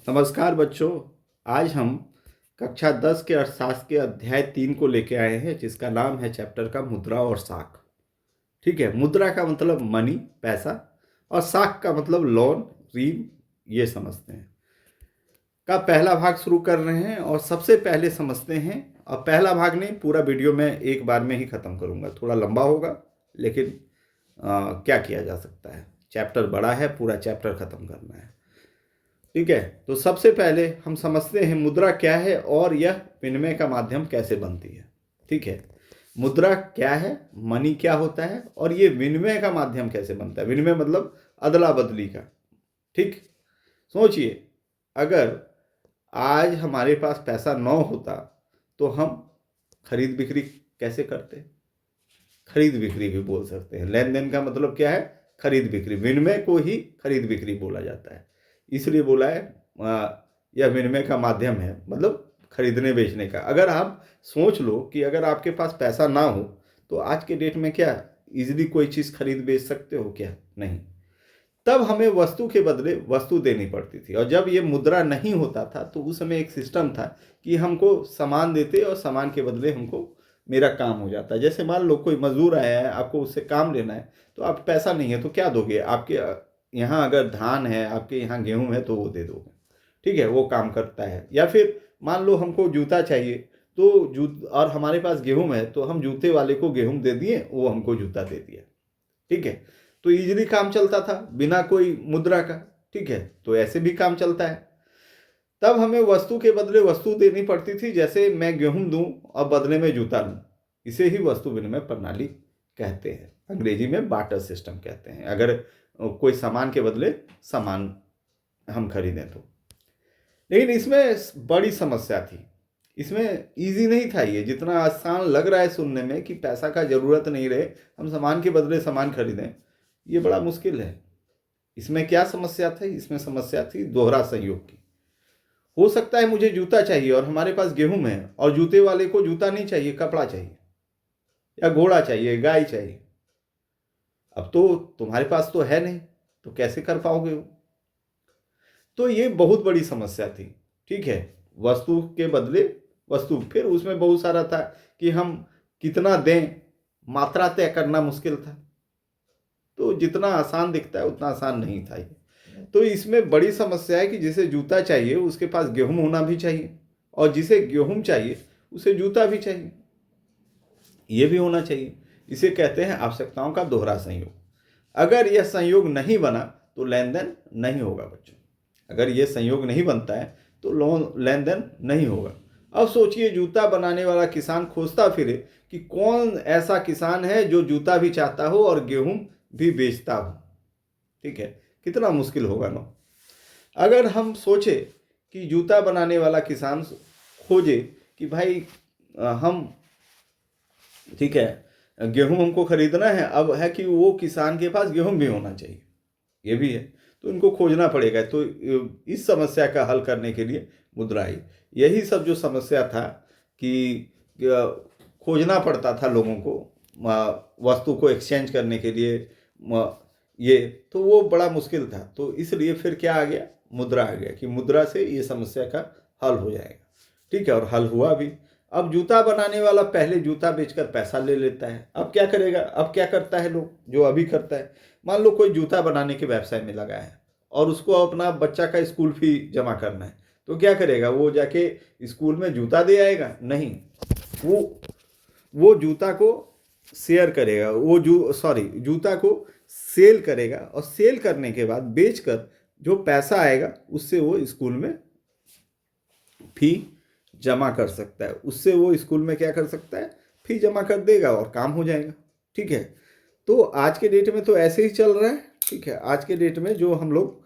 नमस्कार बच्चों। आज हम कक्षा 10 के अर्थशास्त्र के अध्याय 3 को लेके आए हैं, जिसका नाम है चैप्टर का मुद्रा और साख। ठीक है, मुद्रा का मतलब मनी, पैसा, और साख का मतलब लोन, ऋण, ये समझते हैं। का पहला भाग शुरू कर रहे हैं और सबसे पहले समझते हैं। और पहला भाग नहीं, पूरा वीडियो में एक बार में ही ख़त्म करूँगा, थोड़ा लंबा होगा, लेकिन क्या किया जा सकता है, चैप्टर बड़ा है, पूरा चैप्टर ख़त्म करना है। ठीक है, तो सबसे पहले हम समझते हैं मुद्रा क्या है और यह विनिमय का माध्यम कैसे बनती है। ठीक है, मुद्रा क्या है, मनी क्या होता है, और ये विनिमय का माध्यम कैसे बनता है। विनिमय मतलब अदला बदली का। ठीक, सोचिए, अगर आज हमारे पास पैसा न होता तो हम खरीद बिक्री कैसे करते। खरीद बिक्री भी बोल सकते हैं। लेन देन का मतलब क्या है, खरीद बिक्री। विनिमय को ही खरीद बिक्री बोला जाता है, इसलिए बोला है यह विनिमय का माध्यम है, मतलब खरीदने बेचने का। अगर आप सोच लो कि अगर आपके पास पैसा ना हो तो आज के डेट में क्या इजीली कोई चीज़ खरीद बेच सकते हो क्या? नहीं। तब हमें वस्तु के बदले वस्तु देनी पड़ती थी, और जब ये मुद्रा नहीं होता था तो उस समय एक सिस्टम था कि हमको सामान देते और सामान के बदले हमको मेरा काम हो जाता है। जैसे मान लो कोई मजदूर आया है, आपको उससे काम लेना है, तो आप पैसा नहीं है तो क्या दोगे? आपके यहाँ अगर धान है, आपके यहाँ गेहूँ है, तो वो दे दोगे। ठीक है, वो काम करता है। या फिर मान लो हमको जूता चाहिए, तो और हमारे पास गेहूँ है, तो हम जूते वाले को गेहूँ दे दिए, वो हमको जूता दे दिया। ठीक है, तो इजीली काम चलता था बिना कोई मुद्रा का। ठीक है, तो ऐसे भी काम चलता है। तब हमें वस्तु के बदले वस्तु देनी पड़ती थी, जैसे मैं गेहूं दूं और बदले में जूता लूं। इसे ही वस्तु विनिमय प्रणाली कहते हैं, अंग्रेजी में बार्टर सिस्टम कहते हैं। अगर कोई सामान के बदले सामान हम खरीदें तो। लेकिन इसमें बड़ी समस्या थी। इसमें इजी नहीं था ये, जितना आसान लग रहा है सुनने में कि पैसा का ज़रूरत नहीं रहे, हम सामान के बदले सामान खरीदें, ये बड़ा मुश्किल है। इसमें क्या समस्या थी? इसमें समस्या थी दोहरा संयोग की। हो सकता है मुझे जूता चाहिए और हमारे पास गेहूं है, और जूते वाले को जूता नहीं चाहिए, कपड़ा चाहिए, या घोड़ा चाहिए, गाय चाहिए। अब तो तुम्हारे पास तो है नहीं, तो कैसे कर पाओगे वो? तो ये बहुत बड़ी समस्या थी। ठीक है, वस्तु के बदले वस्तु। फिर उसमें बहुत सारा था कि हम कितना दें, मात्रा तय करना मुश्किल था। तो जितना आसान दिखता है उतना आसान नहीं था ये। तो इसमें बड़ी समस्या है कि जिसे जूता चाहिए उसके पास गेहूं होना भी चाहिए, और जिसे गेहूं चाहिए उसे जूता भी चाहिए, ये भी होना चाहिए। इसे कहते हैं आवश्यकताओं का दोहरा संयोग। अगर यह संयोग नहीं बना तो लेन देन नहीं होगा बच्चों। अगर यह संयोग नहीं बनता है तो लोन लेन देन नहीं होगा। अब सोचिए, जूता बनाने वाला किसान खोजता फिरे कि कौन ऐसा किसान है जो जूता भी चाहता हो और गेहूं भी बेचता हो। ठीक है, कितना मुश्किल होगा ना। अगर हम सोचे कि जूता बनाने वाला किसान खोजे कि भाई हम, ठीक है, गेहूं हमको खरीदना है, अब है कि वो किसान के पास गेहूं भी होना चाहिए, ये भी है, तो इनको खोजना पड़ेगा। तो इस समस्या का हल करने के लिए मुद्रा आई। यही सब जो समस्या था कि खोजना पड़ता था लोगों को वस्तु को एक्सचेंज करने के लिए, ये तो वो बड़ा मुश्किल था। तो इसलिए फिर क्या आ गया, मुद्रा आ गया कि मुद्रा से ये समस्या का हल हो जाएगा। ठीक है, और हल हुआ भी। अब जूता बनाने वाला पहले जूता बेचकर पैसा ले लेता है। अब क्या करेगा? अब क्या करता है लोग, जो अभी करता है, मान लो कोई जूता बनाने के व्यवसाय में लगा है और उसको अपना बच्चा का स्कूल फी जमा करना है, तो क्या करेगा? वो जाके स्कूल में जूता दे आएगा? नहीं, वो जूता को शेयर करेगा, वो जूता को सेल करेगा, और सेल करने के बाद बेचकर जो पैसा आएगा उससे वो स्कूल में फी जमा कर सकता है। उससे वो स्कूल में क्या कर सकता है, फी जमा कर देगा और काम हो जाएगा। ठीक है, तो आज के डेट में तो ऐसे ही चल रहा है। ठीक है, आज के डेट में जो हम लोग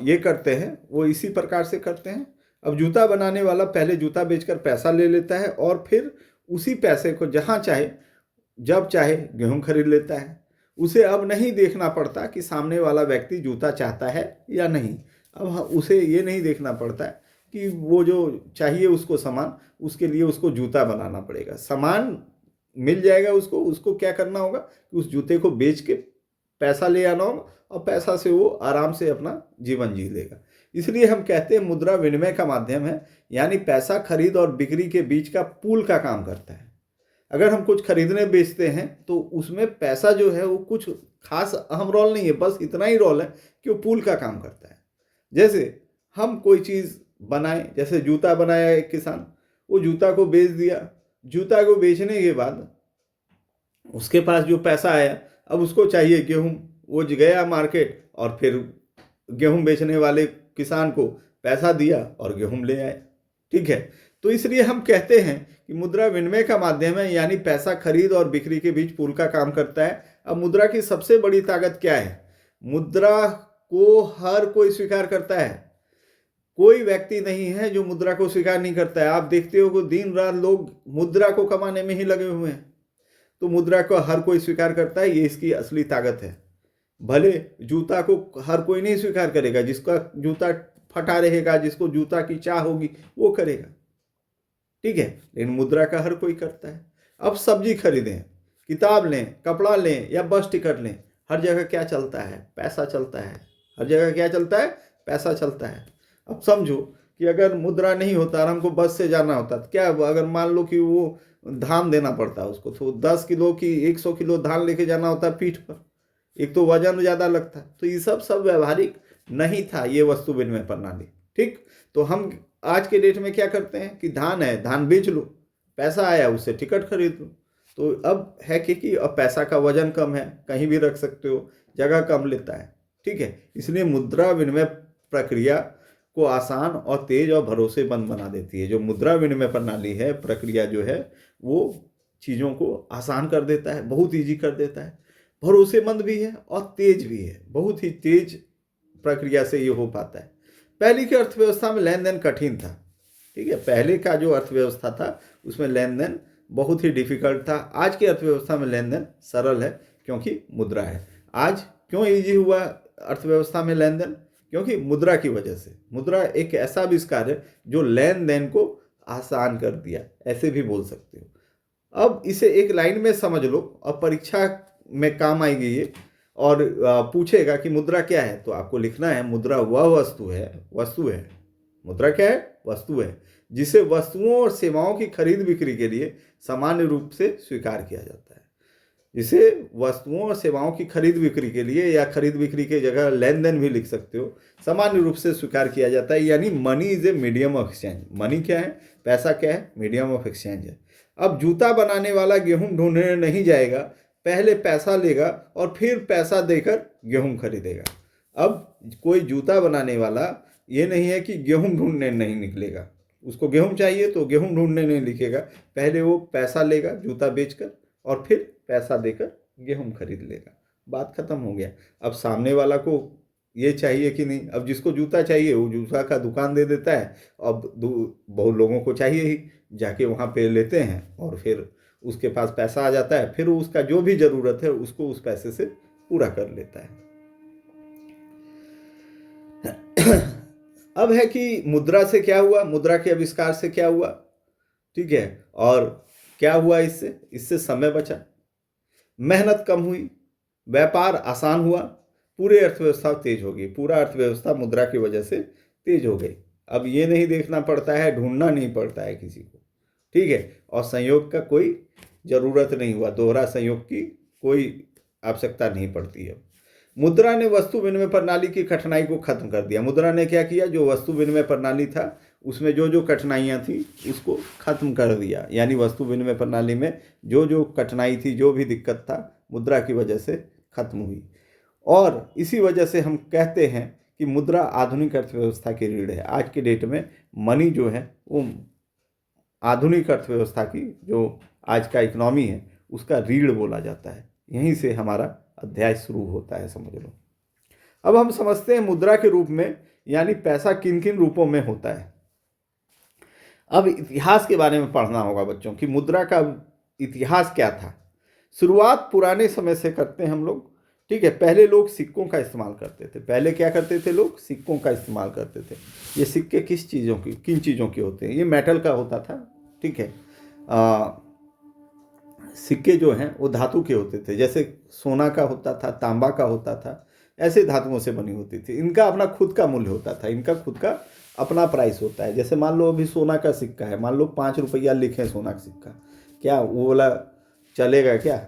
ये करते हैं वो इसी प्रकार से करते हैं। अब जूता बनाने वाला पहले जूता बेचकर पैसा ले लेता है, और फिर उसी पैसे को जहाँ चाहे जब चाहे गेहूं खरीद लेता है। उसे अब नहीं देखना पड़ता कि सामने वाला व्यक्ति जूता चाहता है या नहीं। अब उसे ये नहीं देखना पड़ता है कि वो जो चाहिए उसको सामान, उसके लिए उसको जूता बनाना पड़ेगा। सामान मिल जाएगा उसको, उसको क्या करना होगा कि उस जूते को बेच के पैसा ले आना होगा, और पैसा से वो आराम से अपना जीवन जी लेगा। इसलिए हम कहते हैं मुद्रा विनिमय का माध्यम है, यानी पैसा खरीद और बिक्री के बीच का पुल का काम करता है। अगर हम कुछ खरीदने बेचते हैं तो उसमें पैसा जो है वो कुछ खास अहम रोल नहीं है, बस इतना ही रोल है कि वो पुल का काम करता है। जैसे हम कोई चीज़ बनाए, जैसे जूता बनाया एक किसान, वो जूता को बेच दिया, जूता को बेचने के बाद उसके पास जो पैसा आया, अब उसको चाहिए गेहूं, वो गया मार्केट और फिर गेहूं बेचने वाले किसान को पैसा दिया और गेहूं ले आए। ठीक है, तो इसलिए हम कहते हैं कि मुद्रा विनिमय का माध्यम है, यानी पैसा खरीद और बिक्री के बीच पुल का काम करता है। अब मुद्रा की सबसे बड़ी ताकत क्या है? मुद्रा को हर कोई स्वीकार करता है, कोई व्यक्ति नहीं है जो मुद्रा को स्वीकार नहीं करता है। आप देखते हो कि दिन रात लोग मुद्रा को कमाने में ही लगे हुए हैं, तो मुद्रा को हर कोई स्वीकार करता है, ये इसकी असली ताकत है। भले जूता को हर कोई नहीं स्वीकार करेगा, जिसका जूता फटा रहेगा, जिसको जूता की चाह होगी वो करेगा, ठीक है, लेकिन मुद्रा का हर कोई करता है। अब सब्जी खरीदें, किताब लें, कपड़ा लें या बस टिकट लें, हर जगह क्या चलता है? पैसा चलता है। हर जगह क्या चलता है? पैसा चलता है। अब समझो कि अगर मुद्रा नहीं होता और हमको बस से जाना होता तो क्या, अगर मान लो कि वो धान देना पड़ता उसको, तो 10 किलो की 100 किलो धान लेके जाना होता पीठ पर, एक तो वजन ज़्यादा लगता। तो ये सब व्यवहारिक नहीं था, ये वस्तु विनिमय प्रणाली। ठीक, तो हम आज के डेट में क्या करते हैं कि धान है, धान बेच लो, पैसा आया उससे टिकट खरीद लो। तो अब है कि अब पैसा का वजन कम है, कहीं भी रख सकते हो, जगह कम लेता है। ठीक है, इसलिए मुद्रा विनिमय प्रक्रिया को आसान और तेज और भरोसेमंद बना देती है। जो मुद्रा विनिमय प्रणाली है, प्रक्रिया जो है, वो चीज़ों को आसान कर देता है, बहुत ईजी कर देता है, भरोसेमंद भी है और तेज भी है। बहुत ही तेज प्रक्रिया से ये हो पाता है। पहले की अर्थव्यवस्था में लेन देन कठिन था। ठीक है, पहले का जो अर्थव्यवस्था था उसमें लेन देन बहुत ही डिफिकल्ट था। आज की अर्थव्यवस्था में लेन देन सरल है क्योंकि मुद्रा है। आज क्यों इजी हुआ अर्थव्यवस्था में लेन देन? क्योंकि मुद्रा की वजह से। मुद्रा एक ऐसा आविष्कार है जो लेन देन को आसान कर दिया, ऐसे भी बोल सकते हो। अब इसे एक लाइन में समझ लो, अब परीक्षा में काम आएगी ये, और पूछेगा कि मुद्रा क्या है, तो आपको लिखना है मुद्रा वह वस्तु है। मुद्रा क्या है? वस्तु है, जिसे वस्तुओं और सेवाओं की खरीद बिक्री के लिए सामान्य रूप से स्वीकार किया जाता है। जिसे वस्तुओं और सेवाओं की खरीद बिक्री के लिए, या खरीद बिक्री की जगह लेन देन भी लिख सकते हो, सामान्य रूप से स्वीकार किया जाता है। यानी money is a medium of exchange. Money क्या है? पैसा क्या है? मीडियम ऑफ एक्सचेंज है। अब जूता बनाने वाला गेहूं ढूंढने नहीं जाएगा, पहले पैसा लेगा और फिर पैसा देकर गेहूं खरीदेगा। अब कोई जूता बनाने वाला ये नहीं है कि गेहूं ढूंढने नहीं निकलेगा, उसको गेहूं चाहिए तो गेहूं ढूंढने नहीं लिखेगा, पहले वो पैसा लेगा जूता बेचकर और फिर पैसा देकर गेहूं खरीद लेगा। बात खत्म हो गया। अब सामने वाला को ये चाहिए कि नहीं, अब जिसको जूता चाहिए वो जूता का दुकान दे देता है। अब बहुत लोगों को चाहिए ही, जाके वहाँ पे लेते हैं और फिर उसके पास पैसा आ जाता है, फिर उसका जो भी ज़रूरत है उसको उस पैसे से पूरा कर लेता है। अब है कि मुद्रा से क्या हुआ, मुद्रा के आविष्कार से क्या हुआ, ठीक है, और क्या हुआ इससे समय बचा, मेहनत कम हुई, व्यापार आसान हुआ, पूरी अर्थव्यवस्था तेज हो गई। पूरा अर्थव्यवस्था मुद्रा की वजह से तेज हो गई। अब ये नहीं देखना पड़ता है, ढूंढना नहीं पड़ता है किसी को, ठीक है, और संयोग का कोई ज़रूरत नहीं हुआ, दोहरा संयोग की कोई आवश्यकता नहीं पड़ती है। मुद्रा ने वस्तु विनिमय प्रणाली की कठिनाई को खत्म कर दिया। मुद्रा ने क्या किया? जो वस्तु विनिमय प्रणाली था उसमें जो जो कठिनाइयाँ थी उसको खत्म कर दिया। यानी वस्तु विनिमय प्रणाली में जो जो कठिनाई थी, जो भी दिक्कत था, मुद्रा की वजह से खत्म हुई। और इसी वजह से हम कहते हैं कि मुद्रा आधुनिक अर्थव्यवस्था की रीढ़ है। आज के डेट में मनी जो है वो आधुनिक अर्थव्यवस्था की, जो आज का इकोनॉमी है, उसका रीढ़ बोला जाता है। यहीं से हमारा अध्याय शुरू होता है, समझ लो। अब हम समझते हैं मुद्रा के रूप में, यानी पैसा किन किन रूपों में होता है। अब इतिहास के बारे में पढ़ना होगा बच्चों कि मुद्रा का इतिहास क्या था। शुरुआत पुराने समय से करते हैं हम लोग, ठीक है। पहले लोग सिक्कों का इस्तेमाल करते थे। पहले क्या करते थे लोग? सिक्कों का इस्तेमाल करते थे। ये सिक्के किस चीज़ों की, किन चीज़ों के होते हैं? ये मेटल का होता था, ठीक है। सिक्के जो हैं वो धातु के होते थे, जैसे सोना का होता था, तांबा का होता था, ऐसे धातुओं से बनी होती थी। इनका अपना खुद का मूल्य होता था, इनका खुद का अपना प्राइस होता है। जैसे मान लो अभी सोना का सिक्का है, मान लो 5 रुपया लिखें सोना का सिक्का, क्या वो वाला चलेगा क्या?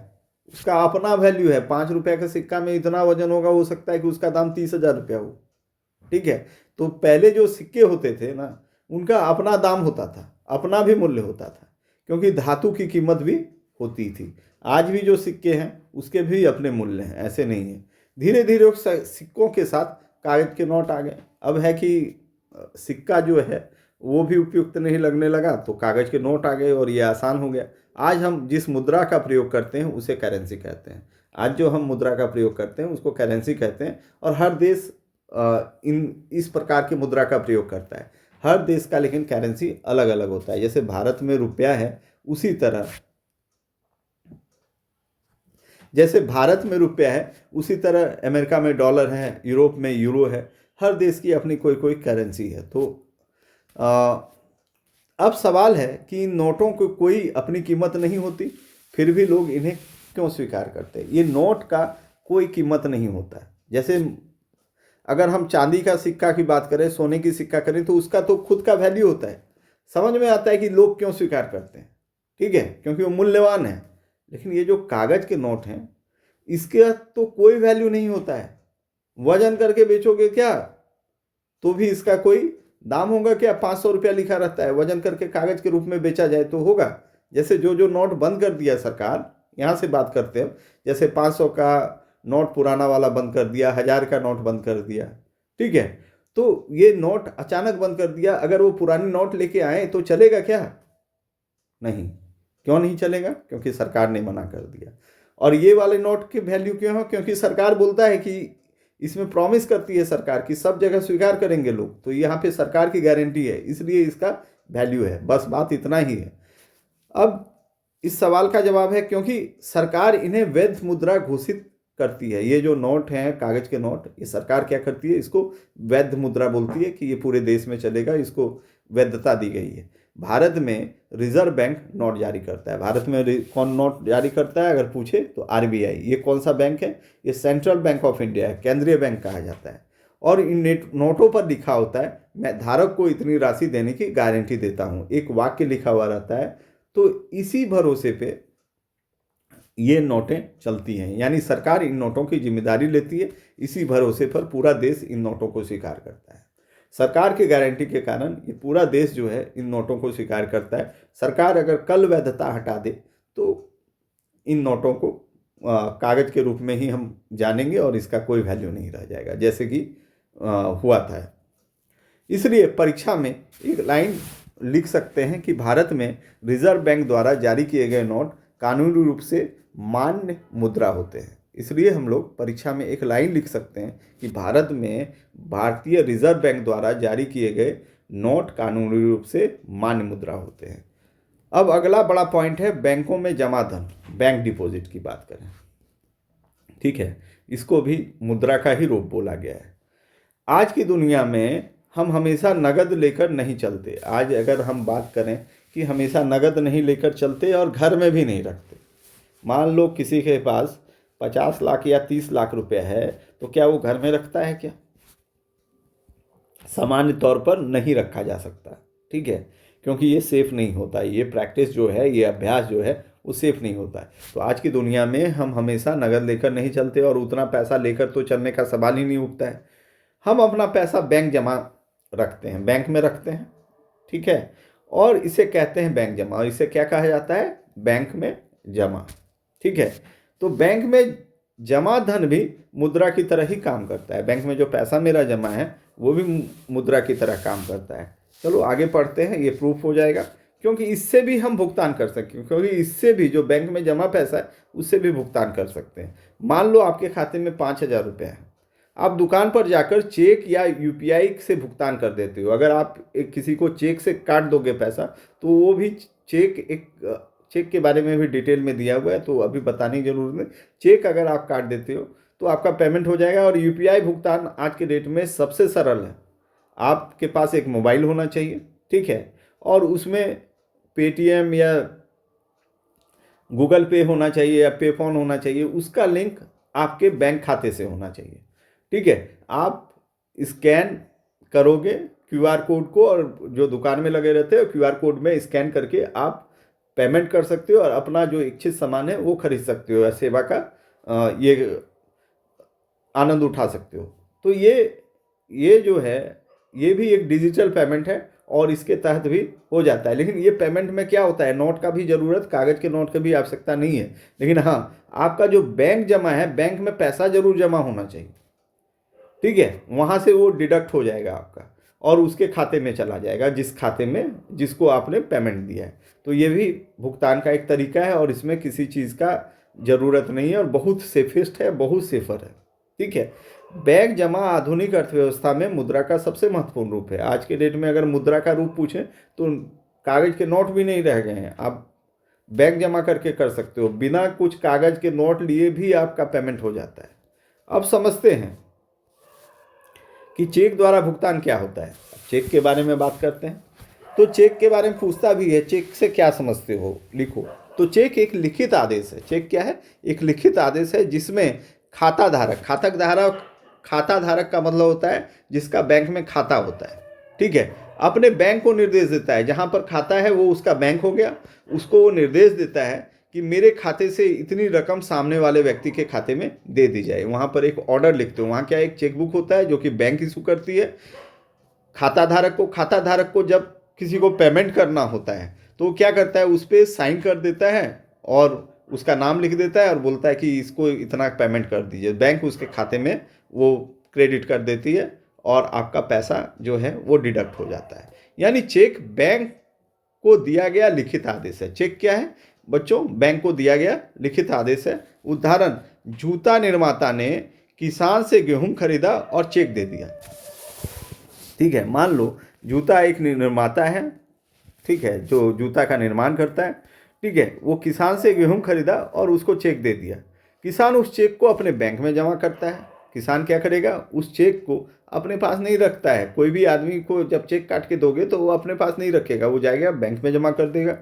उसका अपना वैल्यू है। 5 रुपया का सिक्का में इतना वजन होगा, हो सकता है कि उसका दाम 30,000 रुपया हो। ठीक है, तो पहले जो सिक्के होते थे ना, उनका अपना दाम होता था, अपना भी मूल्य होता था, क्योंकि धातु की कीमत भी होती थी। आज भी जो सिक्के हैं उसके भी अपने मूल्य हैं, ऐसे नहीं है। धीरे धीरे सिक्कों के साथ कागज के नोट आ गए। अब है कि सिक्का जो है वो भी उपयुक्त नहीं लगने लगा, तो कागज के नोट आ गए और ये आसान हो गया। आज हम जिस मुद्रा का प्रयोग करते हैं उसे करेंसी कहते हैं। आज जो हम मुद्रा का प्रयोग करते हैं उसको करेंसी कहते हैं। और हर देश इस प्रकार की मुद्रा का प्रयोग करता है। हर देश का लेकिन करेंसी अलग अलग होता है। जैसे भारत में रुपया है, उसी तरह जैसे भारत में रुपया है उसी तरह अमेरिका में डॉलर है, यूरोप में यूरो है। हर देश की अपनी कोई कोई करेंसी है। तो अब सवाल है कि इन नोटों को कोई अपनी कीमत नहीं होती, फिर भी लोग इन्हें क्यों स्वीकार करते हैं? ये नोट का कोई कीमत नहीं होता है। जैसे अगर हम चांदी का सिक्का की बात करें, सोने की सिक्का करें, तो उसका तो खुद का वैल्यू होता है। समझ में आता है कि लोग क्यों स्वीकार करते हैं। ठीक है, क्योंकि वो मूल्यवान है। लेकिन ये जो कागज के नोट हैं, इसके तो कोई वैल्यू नहीं होता है। वजन करके बेचोगे क्या तो भी इसका कोई दाम होगा क्या? 500 रुपया लिखा रहता है, वजन करके कागज के रूप में बेचा जाए तो होगा। जैसे जो जो नोट बंद कर दिया सरकार, यहाँ से बात करते हैं, जैसे 500 का नोट पुराना वाला बंद कर दिया, 1000 का नोट बंद कर दिया। ठीक है, तो ये नोट अचानक बंद कर दिया, अगर वो पुरानी नोट लेके आए तो चलेगा क्या? नहीं। क्यों नहीं चलेगा? क्योंकि सरकार ने मना कर दिया। और ये वाले नोट की वैल्यू क्यों है? क्योंकि सरकार बोलता है कि इसमें प्रॉमिस करती है सरकार कि सब जगह स्वीकार करेंगे लोग, तो यहाँ पे सरकार की गारंटी है, इसलिए इसका वैल्यू है। बस बात इतना ही है। अब इस सवाल का जवाब है क्योंकि सरकार इन्हें वैध मुद्रा घोषित करती है। ये जो नोट हैं, कागज के नोट, ये सरकार क्या करती है? इसको वैध मुद्रा बोलती है कि ये पूरे देश में चलेगा, इसको वैधता दी गई है। भारत में रिजर्व बैंक नोट जारी करता है। भारत में कौन नोट जारी करता है अगर पूछे तो? आरबीआई। ये कौन सा बैंक है? ये सेंट्रल बैंक ऑफ इंडिया है, केंद्रीय बैंक कहा जाता है। और इन नोटों पर लिखा होता है, मैं धारक को इतनी राशि देने की गारंटी देता हूँ। एक वाक्य लिखा हुआ रहता है। तो इसी भरोसे पे ये नोटें चलती हैं, यानी सरकार इन नोटों की जिम्मेदारी लेती है। इसी भरोसे पर पूरा देश इन नोटों को स्वीकार करता है। सरकार की गारंटी के कारण ये पूरा देश जो है इन नोटों को स्वीकार करता है। सरकार अगर कल वैधता हटा दे तो इन नोटों को कागज के रूप में ही हम जानेंगे और इसका कोई वैल्यू नहीं रह जाएगा, जैसे कि हुआ था। इसलिए परीक्षा में एक लाइन लिख सकते हैं कि भारत में रिजर्व बैंक द्वारा जारी किए गए नोट कानूनी रूप से मान्य मुद्रा होते हैं। इसलिए हम लोग परीक्षा में एक लाइन लिख सकते हैं कि भारत में भारतीय रिजर्व बैंक द्वारा जारी किए गए नोट कानूनी रूप से मान्य मुद्रा होते हैं। अब अगला बड़ा पॉइंट है बैंकों में जमा धन, बैंक डिपॉजिट की बात करें। ठीक है, इसको भी मुद्रा का ही रूप बोला गया है। आज की दुनिया में हम हमेशा नगद लेकर नहीं चलते। आज अगर हम बात करें कि हमेशा नगद नहीं लेकर चलते और घर में भी नहीं रखते। मान लो किसी के पास 50 लाख या 30 लाख रुपया है, तो क्या वो घर में रखता है क्या? सामान्य तौर पर नहीं रखा जा सकता। ठीक है, क्योंकि ये सेफ नहीं होता। ये प्रैक्टिस जो है, ये अभ्यास जो है, वो सेफ नहीं होता है। तो आज की दुनिया में हम हमेशा नगद लेकर नहीं चलते और उतना पैसा लेकर तो चलने का सवाल ही नहीं उठता है। हम अपना पैसा बैंक जमा रखते हैं, बैंक में रखते हैं। ठीक है, और इसे कहते हैं बैंक जमा। और इसे क्या कहा जाता है? बैंक में जमा। ठीक है, तो बैंक में जमा धन भी मुद्रा की तरह ही काम करता है। बैंक में जो पैसा मेरा जमा है वो भी मुद्रा की तरह काम करता है। चलो आगे पढ़ते हैं, ये प्रूफ हो जाएगा। क्योंकि इससे भी हम भुगतान कर सकते हैं, क्योंकि इससे भी जो बैंक में जमा पैसा है उससे भी भुगतान कर सकते हैं। मान लो आपके खाते में 5,000 रुपये है, आप दुकान पर जाकर चेक या यूपीआई से भुगतान कर देते हो। अगर आप किसी को चेक से काट दोगे पैसा, तो वो भी चेक के बारे में भी डिटेल में दिया हुआ है, तो अभी बताने की जरूरत नहीं। चेक अगर आप काट देते हो तो आपका पेमेंट हो जाएगा। और यूपीआई भुगतान आज के डेट में सबसे सरल है। आपके पास एक मोबाइल होना चाहिए, ठीक है, और उसमें पेटीएम या गूगल पे होना चाहिए या पे फोन होना चाहिए। उसका लिंक आपके बैंक खाते से होना चाहिए। ठीक है। आप स्कैन करोगे क्यूआर कोड को, और जो दुकान में लगे रहते हैं क्यूआर कोड में स्कैन करके आप पेमेंट कर सकते हो और अपना जो इच्छित सामान है वो खरीद सकते हो या सेवा का ये आनंद उठा सकते हो। तो ये जो है ये भी एक डिजिटल पेमेंट है और इसके तहत भी हो जाता है। लेकिन ये पेमेंट में क्या होता है, नोट का भी ज़रूरत, कागज़ के नोट की भी आवश्यकता नहीं है। लेकिन हाँ, आपका जो बैंक जमा है, बैंक में पैसा जरूर जमा होना चाहिए, ठीक है। वहाँ से वो डिडक्ट हो जाएगा आपका और उसके खाते में चला जाएगा, जिस खाते में जिसको आपने पेमेंट दिया है। तो ये भी भुगतान का एक तरीका है और इसमें किसी चीज़ का ज़रूरत नहीं है और बहुत सेफेस्ट है, बहुत सेफर है, ठीक है। बैंक जमा आधुनिक अर्थव्यवस्था में मुद्रा का सबसे महत्वपूर्ण रूप है। आज के डेट में अगर मुद्रा का रूप पूछें तो कागज़ के नोट भी नहीं रह गए हैं, आप बैंक जमा करके कर सकते हो, बिना कुछ कागज़ के नोट लिए भी आपका पेमेंट हो जाता है। अब समझते हैं कि चेक द्वारा भुगतान क्या होता है। चेक के बारे में बात करते हैं। तो चेक के बारे में पूछता भी है, चेक से क्या समझते हो, लिखो। तो चेक एक लिखित आदेश है। चेक क्या है? एक लिखित आदेश है जिसमें खाता धारक का मतलब होता है जिसका बैंक में खाता होता है, ठीक है, अपने बैंक को निर्देश देता है। जहां पर खाता है वो उसका बैंक हो गया, उसको वो निर्देश देता है कि मेरे खाते से इतनी रकम सामने वाले व्यक्ति के खाते में दे दी जाए। वहां पर एक ऑर्डर लिखते हो। वहां क्या, एक चेकबुक होता है जो कि बैंक इशू करती है खाता धारक को जब किसी को पेमेंट करना होता है तो क्या करता है, उस पर साइन कर देता है और उसका नाम लिख देता है और बोलता है कि इसको इतना पेमेंट कर दीजिए। बैंक उसके खाते में वो क्रेडिट कर देती है और आपका पैसा जो है वो डिडक्ट हो जाता है। यानी चेक बैंक को दिया गया लिखित आदेश है। चेक क्या है बच्चों? बैंक को दिया गया लिखित आदेश है। उदाहरण, जूता निर्माता ने किसान से गेहूं खरीदा और चेक दे दिया, ठीक है। मान लो जूता एक निर्माता है, ठीक है, जो जूता का निर्माण करता है, ठीक है, वो किसान से गेहूं खरीदा और उसको चेक दे दिया। किसान उस चेक को अपने बैंक में जमा करता है। किसान क्या करेगा, उस चेक को अपने पास नहीं रखता है। कोई भी आदमी को जब चेक काट के दोगे तो वो अपने पास नहीं रखेगा, वो जाएगा बैंक में जमा कर देगा।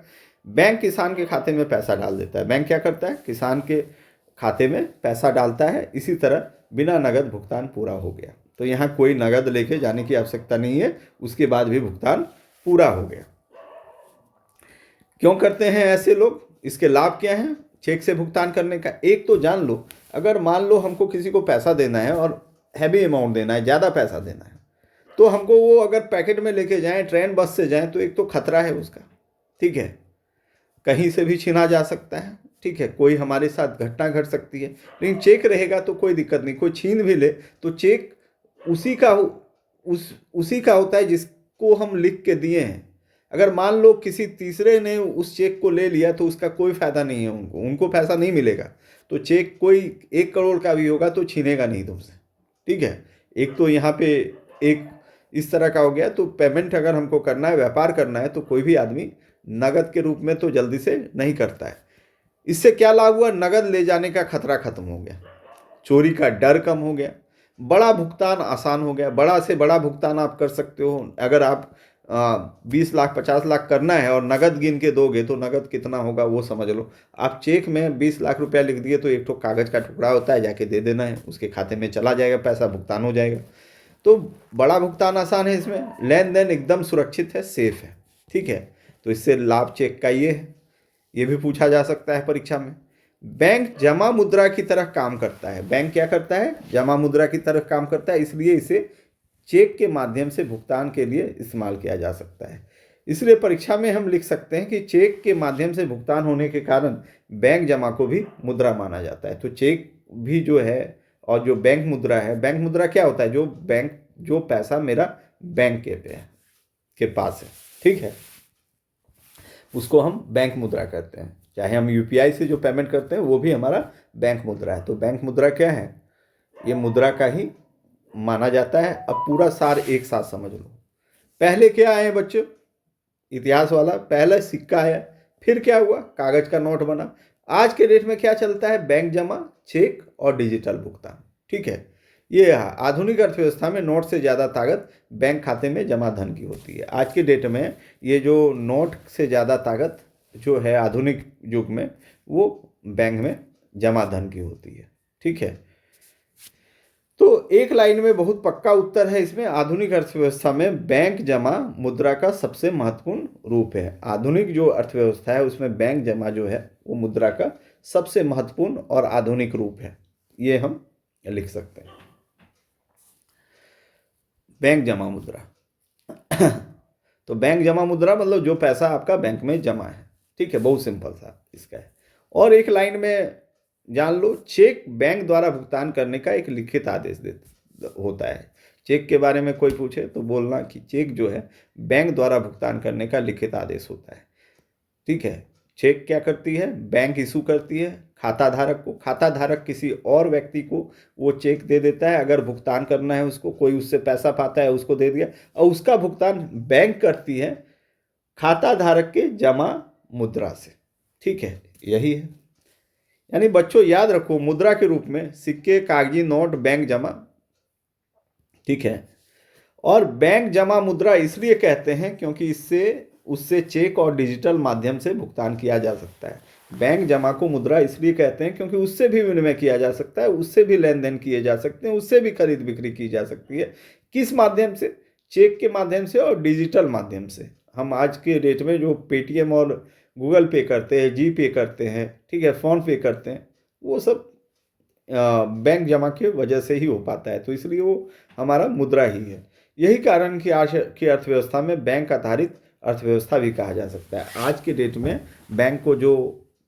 बैंक किसान के खाते में पैसा डाल देता है। बैंक क्या करता है, किसान के खाते में पैसा डालता है। इसी तरह बिना नगद भुगतान पूरा हो गया। तो यहाँ कोई नगद लेके जाने की आवश्यकता नहीं है, उसके बाद भी भुगतान पूरा हो गया। क्यों करते हैं ऐसे लोग? इसके लाभ क्या हैं चेक से भुगतान करने का? एक तो जान लो, अगर मान लो हमको किसी को पैसा देना है और हैवी अमाउंट देना है, ज़्यादा पैसा देना है, तो हमको वो अगर पैकेट में लेके जाएं, ट्रेन बस से जाएं, तो एक तो खतरा है उसका, ठीक है, कहीं से भी छीना जा सकता है, ठीक है, कोई हमारे साथ घटना घट सकती है। लेकिन चेक रहेगा तो कोई दिक्कत नहीं, कोई छीन भी ले तो चेक उसी का होता है जिसको हम लिख के दिए हैं। अगर मान लो किसी तीसरे ने उस चेक को ले लिया तो उसका कोई फायदा नहीं है, उनको पैसा नहीं मिलेगा। तो चेक कोई 1 करोड़ का भी होगा तो छीनेगा नहीं तुमसे, ठीक है। एक तो यहाँ पे एक इस तरह का हो गया। तो पेमेंट अगर हमको करना है, व्यापार करना है, तो कोई भी आदमी नगद के रूप में तो जल्दी से नहीं करता है। इससे क्या लाभ हुआ? नगद ले जाने का खतरा खत्म हो गया, चोरी का डर कम हो गया, बड़ा भुगतान आसान हो गया। बड़ा से बड़ा भुगतान आप कर सकते हो। अगर आप 20 लाख 50 लाख करना है और नगद गिन के दोगे तो नगद कितना होगा वो समझ लो। आप चेक में 20 लाख रुपया लिख दिए तो एक तो कागज़ का टुकड़ा होता है, जाके दे देना है, उसके खाते में चला जाएगा, पैसा भुगतान हो जाएगा। तो बड़ा भुगतान आसान है, इसमें लेन देन एकदम सुरक्षित है, सेफ है, ठीक है। तो इससे लाभ चेक का ये है। ये भी पूछा जा सकता है परीक्षा में। बैंक जमा मुद्रा की तरह काम करता है। बैंक क्या करता है? जमा मुद्रा की तरह काम करता है, इसलिए इसे चेक के माध्यम से भुगतान के लिए इस्तेमाल किया जा सकता है। इसलिए परीक्षा में हम लिख सकते हैं कि चेक के माध्यम से भुगतान होने के कारण बैंक जमा को भी मुद्रा माना जाता है। तो चेक भी जो है और जो बैंक मुद्रा है, बैंक मुद्रा क्या होता है? जो पैसा मेरा बैंक के पास है, ठीक है, उसको हम बैंक मुद्रा कहते हैं। चाहे हम यूपीआई से जो पेमेंट करते हैं वो भी हमारा बैंक मुद्रा है। तो बैंक मुद्रा क्या है? ये मुद्रा का ही माना जाता है। अब पूरा सार एक साथ समझ लो। पहले क्या आए बच्चों? इतिहास वाला, पहले सिक्का आया, फिर क्या हुआ? कागज का नोट बना। आज के डेट में क्या चलता है? बैंक जमा, चेक और डिजिटल भुगतान, ठीक है। ये आधुनिक अर्थव्यवस्था में नोट से ज़्यादा ताकत बैंक खाते में जमा धन की होती है। आज के डेट में ये जो नोट से ज़्यादा ताकत जो है आधुनिक युग में, वो बैंक में जमा धन की होती है, ठीक है। तो एक लाइन में बहुत पक्का उत्तर है इसमें, आधुनिक अर्थव्यवस्था में बैंक जमा मुद्रा का सबसे महत्वपूर्ण रूप है। आधुनिक जो अर्थव्यवस्था है उसमें बैंक जमा जो है वो मुद्रा का सबसे महत्वपूर्ण और आधुनिक रूप है, ये हम लिख सकते हैं। बैंक जमा मुद्रा तो बैंक जमा मुद्रा मतलब जो पैसा आपका बैंक में जमा है, ठीक है, बहुत सिंपल सा इसका है। और एक लाइन में जान लो, चेक बैंक द्वारा भुगतान करने का एक लिखित आदेश होता है। चेक के बारे में कोई पूछे तो बोलना कि चेक जो है बैंक द्वारा भुगतान करने का लिखित आदेश होता है, ठीक है। चेक क्या करती है, बैंक इशू करती है खाता धारक को, खाता धारक किसी और व्यक्ति को वो चेक दे देता है, अगर भुगतान करना है उसको, कोई उससे पैसा पाता है उसको दे दिया, और उसका भुगतान बैंक करती है खाता धारक के जमा मुद्रा से, ठीक है, यही है। यानी बच्चों याद रखो, मुद्रा के रूप में सिक्के, कागजी नोट, बैंक जमा, ठीक है। और बैंक जमा मुद्रा इसलिए कहते हैं क्योंकि इससे उससे चेक और डिजिटल माध्यम से भुगतान किया जा सकता है। बैंक जमा को मुद्रा इसलिए कहते हैं क्योंकि उससे भी विनिमय किया जा सकता है, उससे भी लेन देन किए जा सकते हैं, उससे भी खरीद बिक्री की जा सकती है। किस माध्यम से, चेक के माध्यम से और डिजिटल माध्यम से। हम आज के डेट में जो पेटीएम और गूगल पे करते हैं, जी पे करते हैं, ठीक है, फ़ोन पे करते हैं, वो सब बैंक जमा की वजह से ही हो पाता है, तो इसलिए वो हमारा मुद्रा ही है। यही कारण कि आज की अर्थव्यवस्था में बैंक आधारित अर्थव्यवस्था भी कहा जा सकता है। आज के डेट में बैंक को जो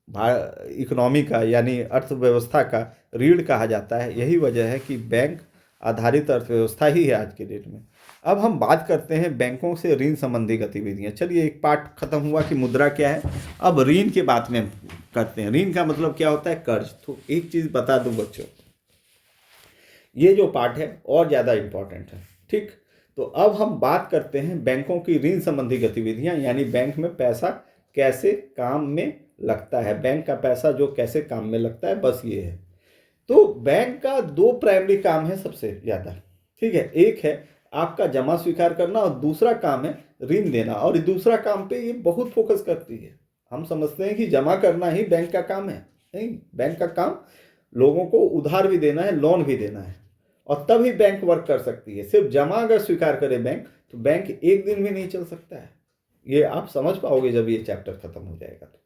इकोनॉमी का यानी अर्थव्यवस्था का रीढ़ कहा जाता है, यही वजह है कि बैंक आधारित अर्थव्यवस्था ही है आज के डेट में। अब हम बात करते हैं बैंकों से ऋण संबंधी गतिविधियां। चलिए, एक पार्ट खत्म हुआ कि मुद्रा क्या है, अब ऋण के बात में करते हैं। ऋण का मतलब क्या होता है, कर्ज। तो एक चीज बता दूं बच्चों, ये जो पार्ट है और ज़्यादा इम्पोर्टेंट है, ठीक। तो अब हम बात करते हैं बैंकों की ऋण संबंधी गतिविधियां, यानी बैंक में पैसा कैसे काम में लगता है, बैंक का पैसा जो कैसे काम में लगता है, बस ये है। तो बैंक का दो प्राइमरी काम है सबसे ज़्यादा, ठीक है। एक है आपका जमा स्वीकार करना और दूसरा काम है ऋण देना। और दूसरा काम पे ये बहुत फोकस करती है। हम समझते हैं कि जमा करना ही बैंक का काम है, नहीं, बैंक का काम लोगों को उधार भी देना है, लोन भी देना है, और तभी बैंक वर्क कर सकती है। सिर्फ जमा अगर स्वीकार करे बैंक, तो बैंक एक दिन भी नहीं चल सकता है। ये आप समझ पाओगे जब ये चैप्टर खत्म हो जाएगा। तो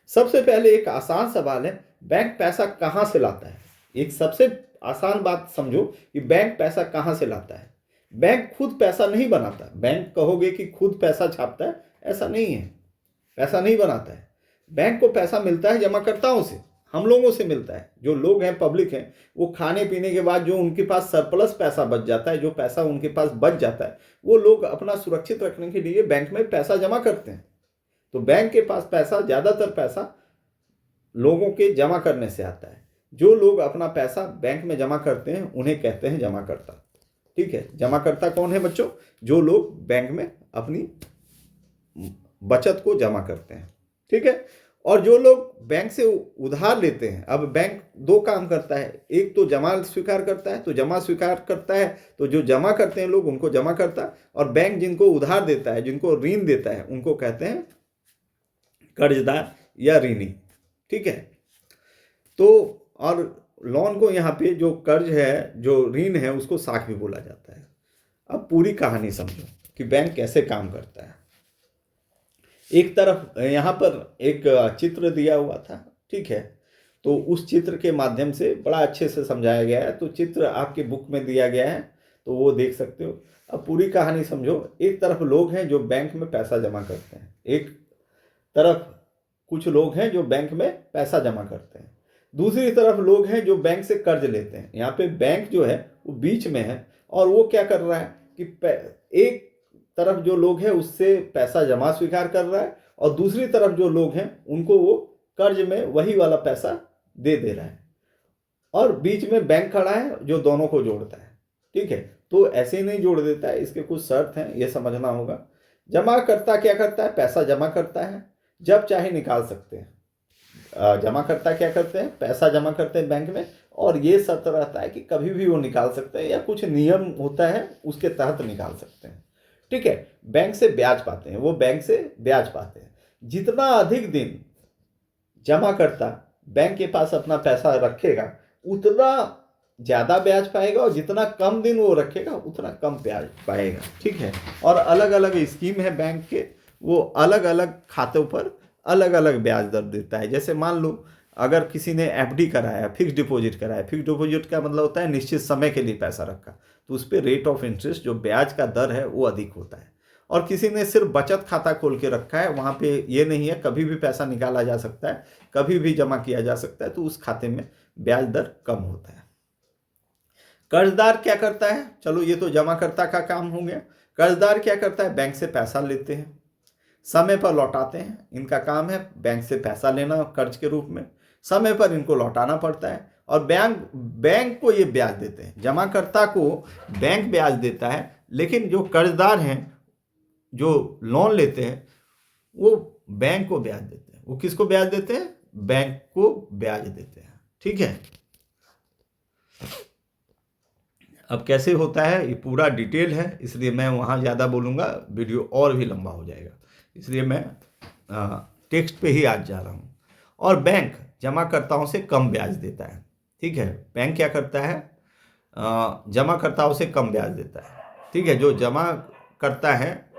सबसे पहले एक आसान सवाल है, बैंक पैसा कहाँ से लाता है। एक सबसे आसान बात समझो कि बैंक पैसा कहाँ से लाता है। बैंक खुद पैसा नहीं बनाता। बैंक कहोगे कि खुद पैसा छापता है, ऐसा नहीं है, पैसा नहीं बनाता है। बैंक को पैसा मिलता है जमाकर्ताओं से, हम लोगों से मिलता है। जो लोग हैं, पब्लिक हैं, वो खाने पीने के बाद जो उनके पास सरप्लस पैसा बच जाता है, जो पैसा उनके पास बच जाता है, वो लोग अपना सुरक्षित रखने के लिए बैंक में पैसा जमा करते हैं। तो बैंक के पास पैसा, ज़्यादातर पैसा लोगों के जमा करने से आता है। जो लोग अपना पैसा बैंक में जमा करते हैं उन्हें कहते हैं जमाकर्ता, ठीक है। जमाकर्ता कौन है बच्चों, जो लोग बैंक में अपनी बचत को जमा करते हैं, ठीक है। और जो लोग बैंक से उधार लेते हैं, अब बैंक दो काम करता है, एक तो जमा स्वीकार करता है, तो जमा स्वीकार करता है तो जो जमा करते हैं लोग उनको जमा करता, और बैंक जिनको उधार देता है, जिनको ऋण देता है, उनको कहते हैं कर्जदार या ऋणी, ठीक है। तो और लोन को यहाँ पे जो कर्ज है, जो ऋण है, उसको साख भी बोला जाता है। अब पूरी कहानी समझो कि बैंक कैसे काम करता है। एक तरफ यहाँ पर एक चित्र दिया हुआ था, ठीक है, तो उस चित्र के माध्यम से बड़ा अच्छे से समझाया गया है। तो चित्र आपके बुक में दिया गया है, तो वो देख सकते हो। अब पूरी कहानी समझो। एक तरफ लोग हैं जो बैंक में पैसा जमा करते हैं, एक तरफ कुछ लोग हैं जो बैंक में पैसा जमा करते हैं, दूसरी तरफ लोग हैं जो बैंक से कर्ज लेते हैं। यहाँ पे बैंक जो है वो बीच में है, और वो क्या कर रहा है कि एक तरफ जो लोग हैं उससे पैसा जमा स्वीकार कर रहा है, और दूसरी तरफ जो लोग हैं उनको वो कर्ज में वही वाला पैसा दे रहा है, और बीच में बैंक खड़ा है जो दोनों को जोड़ता है, ठीक है। तो ऐसे ही नहीं जोड़ देता है, इसके कुछ शर्त हैं, ये समझना होगा। जमाकर्ता क्या करता है, पैसा जमा करता है, जब चाहे निकाल सकते हैं। जमाकर्ता क्या करते हैं, पैसा जमा करते हैं बैंक में, और ये शर्त रहता है कि कभी भी वो निकाल सकते हैं, या कुछ नियम होता है उसके तहत निकाल सकते हैं, ठीक है। बैंक से ब्याज पाते हैं, वो बैंक से ब्याज पाते हैं। जितना अधिक दिन जमा करता बैंक के पास अपना पैसा रखेगा, उतना ज़्यादा ब्याज पाएगा और जितना कम दिन वो रखेगा उतना कम ब्याज पाएगा। ठीक है। और अलग अलग स्कीम है बैंक के, वो अलग अलग खातों पर अलग अलग ब्याज दर देता है। जैसे मान लो अगर किसी ने एफडी कराया, फिक्स डिपॉजिट कराया, फिक्स डिपॉजिट का मतलब होता है निश्चित समय के लिए पैसा रखा, तो उस पर रेट ऑफ इंटरेस्ट जो ब्याज का दर है वो अधिक होता है। और किसी ने सिर्फ बचत खाता खोल के रखा है, वहाँ पे ये नहीं है, कभी भी पैसा निकाला जा सकता है, कभी भी जमा किया जा सकता है, तो उस खाते में ब्याज दर कम होता है। कर्जदार क्या करता है? चलो ये तो जमाकर्ता का काम हो गया। कर्जदार क्या करता है? बैंक से पैसा लेते हैं, समय पर लौटाते हैं। इनका काम है बैंक से पैसा लेना कर्ज के रूप में, समय पर इनको लौटाना पड़ता है और बैंक को ये ब्याज देते हैं। जमाकर्ता को बैंक ब्याज देता है, लेकिन जो कर्जदार हैं जो लोन लेते हैं वो बैंक को ब्याज देते हैं। वो किसको ब्याज देते हैं? बैंक को ब्याज देते हैं। ठीक है। अब कैसे होता है ये पूरा डिटेल है, इसलिए मैं वहाँ ज़्यादा बोलूँगा, वीडियो और भी लंबा हो जाएगा, इसलिए मैं टेक्स्ट पे ही आज जा रहा हूँ। और बैंक जमाकर्ताओं से कम ब्याज देता है। ठीक है। बैंक क्या करता है? जमाकर्ताओं से कम ब्याज देता है। ठीक है। जो जमा करता है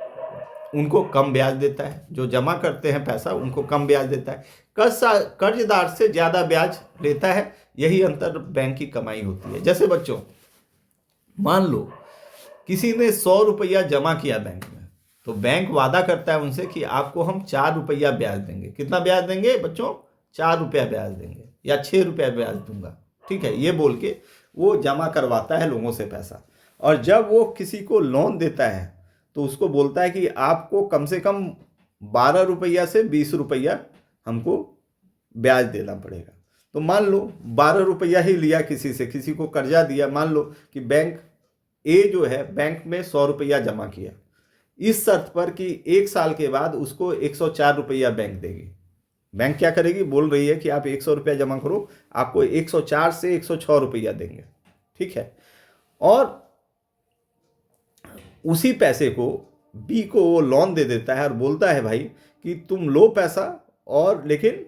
उनको कम ब्याज देता है, जो जमा करते हैं पैसा उनको कम ब्याज देता है। कर्जदार से ज़्यादा ब्याज लेता है। यही अंतर बैंक की कमाई होती है। जैसे बच्चों मान लो किसी ने 100 रुपया जमा किया बैंक में, तो बैंक वादा करता है उनसे कि आपको हम 4 रुपया ब्याज देंगे। कितना ब्याज देंगे बच्चों? 4 रुपया ब्याज देंगे या 6 रुपया ब्याज दूंगा। ठीक है। ये बोल के वो जमा करवाता है लोगों से पैसा। और जब वो किसी को लोन देता है तो उसको बोलता है कि आपको कम से कम 12 रुपया से 20 रुपया हमको ब्याज देना पड़ेगा। तो मान लो 12 रुपया ही लिया किसी से, किसी को कर्जा दिया। मान लो कि बैंक ए जो है बैंक में 100 रुपया जमा किया, इस शर्त पर कि 1 साल के बाद उसको 104 रुपया बैंक देगी। बैंक क्या करेगी? बोल रही है कि आप 100 रुपया जमा करो, आपको 104 से 106 रुपया देंगे। ठीक है। और उसी पैसे को बी को वो लोन दे देता है और बोलता है भाई कि तुम लो पैसा, और लेकिन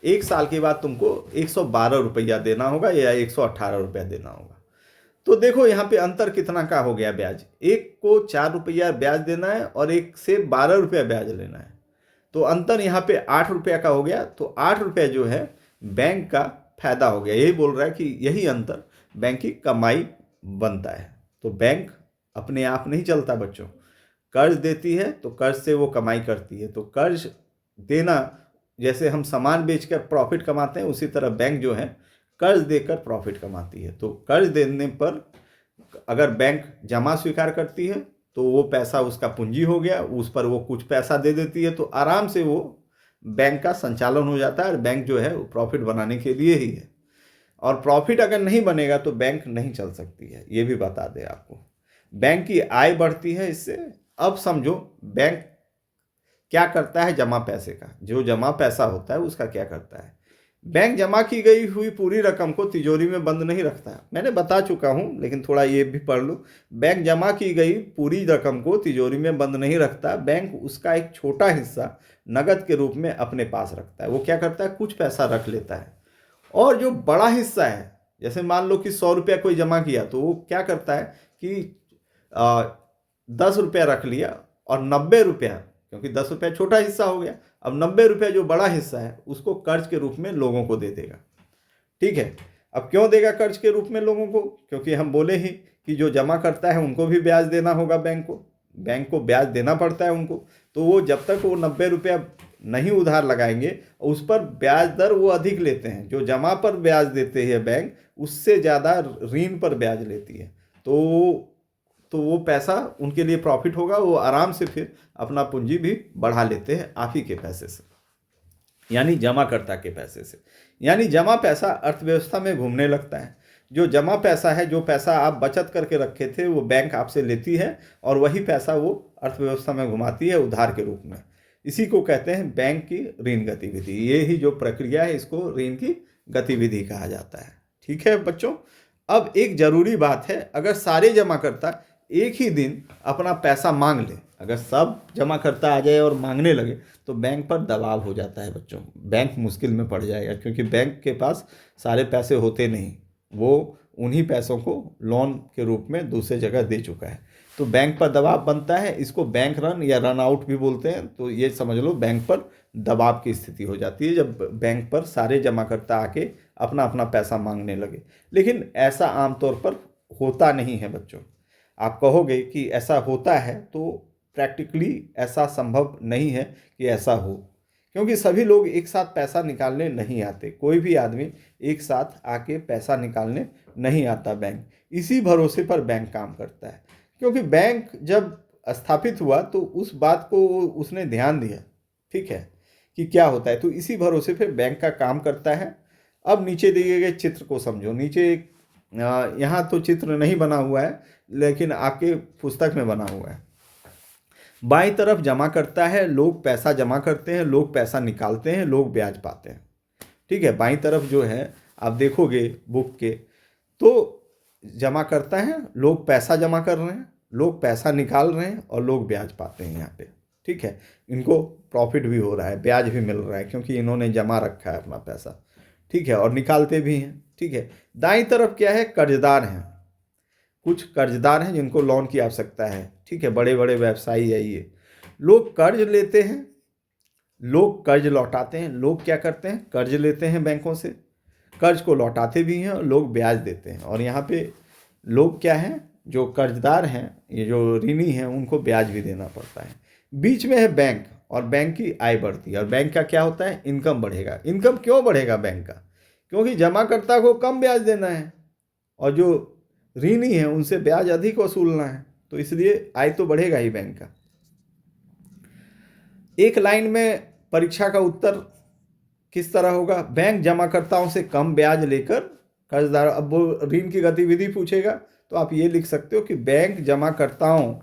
1 साल के बाद तुमको 112 रुपया देना होगा या 118 रुपया देना होगा। तो देखो यहाँ पे अंतर कितना का हो गया ब्याज। एक को 4 रुपया ब्याज देना है और एक से 12 रुपया ब्याज लेना है, तो अंतर यहाँ पे 8 रुपया का हो गया। तो 8 रुपया जो है बैंक का फायदा हो गया। यही बोल रहा है कि यही अंतर बैंक की कमाई बनता है। तो बैंक अपने आप नहीं चलता बच्चों, कर्ज देती है तो कर्ज से वो कमाई करती है। तो कर्ज देना, जैसे हम सामान बेचकर प्रॉफिट कमाते हैं, उसी तरह बैंक जो है कर्ज देकर प्रॉफिट कमाती है। तो कर्ज देने पर अगर बैंक जमा स्वीकार करती है तो वो पैसा उसका पूंजी हो गया, उस पर वो कुछ पैसा दे देती है, तो आराम से वो बैंक का संचालन हो जाता है। और बैंक जो है वो प्रॉफिट बनाने के लिए ही है, और प्रॉफिट अगर नहीं बनेगा तो बैंक नहीं चल सकती है। ये भी बता दें आपको, बैंक की आय बढ़ती है इससे। अब समझो बैंक क्या करता है जमा पैसे का, जो जमा पैसा होता है उसका क्या करता है। बैंक जमा की गई हुई पूरी रकम को तिजोरी में बंद नहीं रखता। मैंने बता चुका हूँ, लेकिन थोड़ा ये भी पढ़ लो। बैंक जमा की गई पूरी रकम को तिजोरी में बंद नहीं रखता। बैंक उसका एक छोटा हिस्सा नगद के रूप में अपने पास रखता है। वो क्या करता है? कुछ पैसा रख लेता है, और जो बड़ा हिस्सा है, जैसे मान लो कि 100 रुपया कोई जमा किया, तो वो क्या करता है कि 10 रुपया रख लिया और 90 रुपया, क्योंकि 10 रुपया छोटा हिस्सा हो गया, अब 90 रुपया जो बड़ा हिस्सा है उसको कर्ज के रूप में लोगों को दे देगा। ठीक है। अब क्यों देगा कर्ज के रूप में लोगों को? क्योंकि हम बोले ही कि जो जमा करता है उनको भी ब्याज देना होगा, बैंक को ब्याज देना पड़ता है उनको। तो वो जब तक वो 90 रुपया नहीं उधार लगाएंगे, उस पर ब्याज दर वो अधिक लेते हैं। जो जमा पर ब्याज देते हैं बैंक, उससे ज़्यादा ऋण पर ब्याज लेती है। तो वो पैसा उनके लिए प्रॉफिट होगा, वो आराम से फिर अपना पूंजी भी बढ़ा लेते हैं आप ही के पैसे से, यानी जमाकर्ता के पैसे से। यानी जमा पैसा अर्थव्यवस्था में घूमने लगता है। जो जमा पैसा है, जो पैसा आप बचत करके रखे थे, वो बैंक आपसे लेती है और वही पैसा वो अर्थव्यवस्था में घुमाती है उधार के रूप में। इसी को कहते हैं बैंक की ऋण गतिविधि। ये ही जो प्रक्रिया है इसको ऋण की गतिविधि कहा जाता है। ठीक है बच्चों। अब एक जरूरी बात है, अगर सारे जमाकर्ता एक ही दिन अपना पैसा मांग ले, अगर सब जमाकर्ता आ जाए और मांगने लगे, तो बैंक पर दबाव हो जाता है बच्चों। बैंक मुश्किल में पड़ जाएगा, क्योंकि बैंक के पास सारे पैसे होते नहीं। वो उन्हीं पैसों को लोन के रूप में दूसरे जगह दे चुका है। तो बैंक पर दबाव बनता है, इसको बैंक रन या रन आउट भी बोलते हैं। तो ये समझ लो बैंक पर दबाव की स्थिति हो जाती है जब बैंक पर सारे जमाकर्ता आके अपना अपना पैसा मांगने लगे। लेकिन ऐसा आमतौर पर होता नहीं है बच्चों। आप कहोगे कि ऐसा होता है, तो प्रैक्टिकली ऐसा संभव नहीं है कि ऐसा हो, क्योंकि सभी लोग एक साथ पैसा निकालने नहीं आते। कोई भी आदमी एक साथ आके पैसा निकालने नहीं आता बैंक। इसी भरोसे पर बैंक काम करता है, क्योंकि बैंक जब स्थापित हुआ तो उस बात को उसने ध्यान दिया, ठीक है, कि क्या होता है। तो इसी भरोसे पे बैंक का काम करता है। अब नीचे दिए गए चित्र को समझो। नीचे यहाँ तो चित्र नहीं बना हुआ है, लेकिन आपके पुस्तक में बना हुआ है। बाईं तरफ जमा करता है, लोग पैसा जमा करते हैं, लोग पैसा निकालते हैं, लोग ब्याज पाते हैं, ठीक है। बाईं तरफ जो है आप देखोगे बुक के, तो जमा करता है, लोग पैसा जमा कर रहे हैं, लोग पैसा निकाल रहे हैं और लोग ब्याज पाते हैं यहाँ पे, ठीक है। इनको प्रॉफिट भी हो रहा है, ब्याज भी मिल रहा है, क्योंकि इन्होंने जमा रखा है अपना पैसा, ठीक है, और निकालते भी हैं, ठीक है। दाईं तरफ क्या है, कर्जदार हैं। कुछ कर्जदार हैं जिनको लोन की आवश्यकता है, ठीक है, बड़े बड़े व्यवसायी है ये। लोग कर्ज लेते हैं, लोग कर्ज लौटाते हैं। लोग क्या करते हैं, कर्ज लेते हैं बैंकों से, कर्ज को लौटाते भी हैं और लोग ब्याज देते हैं। और यहाँ पे लोग क्या हैं, जो कर्जदार हैं, ये जो ऋणी हैं, उनको ब्याज भी देना पड़ता है। बीच में है बैंक, और बैंक की आय बढ़ती है। और बैंक का क्या होता है, इनकम बढ़ेगा। इनकम क्यों बढ़ेगा बैंक का, क्योंकि जमाकर्ता को कम ब्याज देना है और जो ऋणी है उनसे ब्याज अधिक वसूलना है, तो इसलिए आय तो बढ़ेगा ही बैंक का। एक लाइन में परीक्षा का उत्तर किस तरह होगा, बैंक जमाकर्ताओं से कम ब्याज लेकर कर्जदार, अब वो ऋण की गतिविधि पूछेगा तो आप ये लिख सकते हो कि बैंक जमाकर्ताओं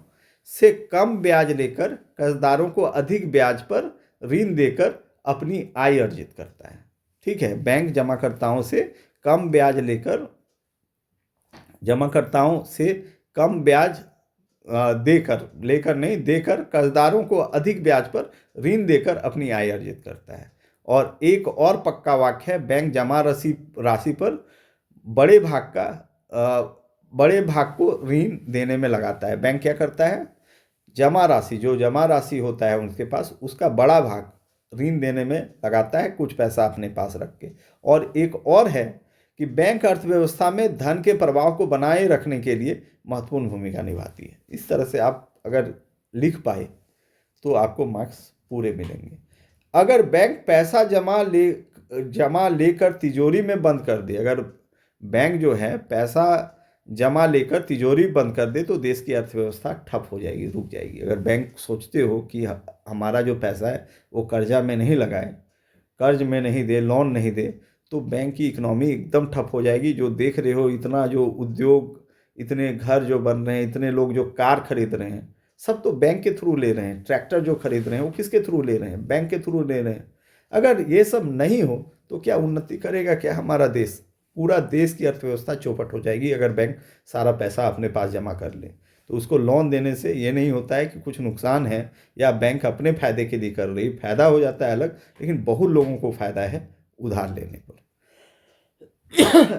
से कम ब्याज लेकर कर्जदारों को अधिक ब्याज पर ऋण देकर अपनी आय अर्जित करता है, ठीक है। बैंक जमाकर्ताओं से कम ब्याज लेकर, जमाकर्ताओं से कम ब्याज देकर कर्जदारों को अधिक ब्याज पर ऋण देकर अपनी आय अर्जित करता है। और एक और पक्का वाक्य है, बैंक जमा राशि पर बड़े भाग को ऋण देने में लगाता है। बैंक क्या करता है, जमा राशि होता है उनके पास, उसका बड़ा भाग ऋण देने में लगाता है, कुछ पैसा अपने पास रख के। और एक और है कि बैंक अर्थव्यवस्था में धन के प्रवाह को बनाए रखने के लिए महत्वपूर्ण भूमिका निभाती है। इस तरह से आप अगर लिख पाए तो आपको मार्क्स पूरे मिलेंगे। अगर बैंक पैसा जमा लेकर तिजोरी में बंद कर दे, अगर बैंक जो है पैसा जमा लेकर तिजोरी बंद कर दे, तो देश की अर्थव्यवस्था ठप हो जाएगी, रुक जाएगी। अगर बैंक सोचते हो कि हमारा जो पैसा है वो कर्जा में नहीं लगाए, कर्ज में नहीं दे, लोन नहीं दे, तो बैंक की इकोनॉमी एकदम ठप हो जाएगी। जो देख रहे हो, इतना जो उद्योग, इतने घर जो बन रहे हैं, इतने लोग जो कार खरीद रहे हैं, सब तो बैंक के थ्रू ले रहे हैं। ट्रैक्टर जो खरीद रहे हैं वो किसके थ्रू ले रहे हैं, बैंक के थ्रू ले रहे हैं। अगर ये सब नहीं हो तो क्या उन्नति करेगा क्या हमारा देश, पूरा देश की अर्थव्यवस्था चौपट हो जाएगी। अगर बैंक सारा पैसा अपने पास जमा कर ले, तो उसको लोन देने से ये नहीं होता है कि कुछ नुकसान है या बैंक अपने फायदे के लिए कर रही, फायदा हो जाता है अलग, लेकिन बहुत लोगों को फायदा है उधार लेने पर।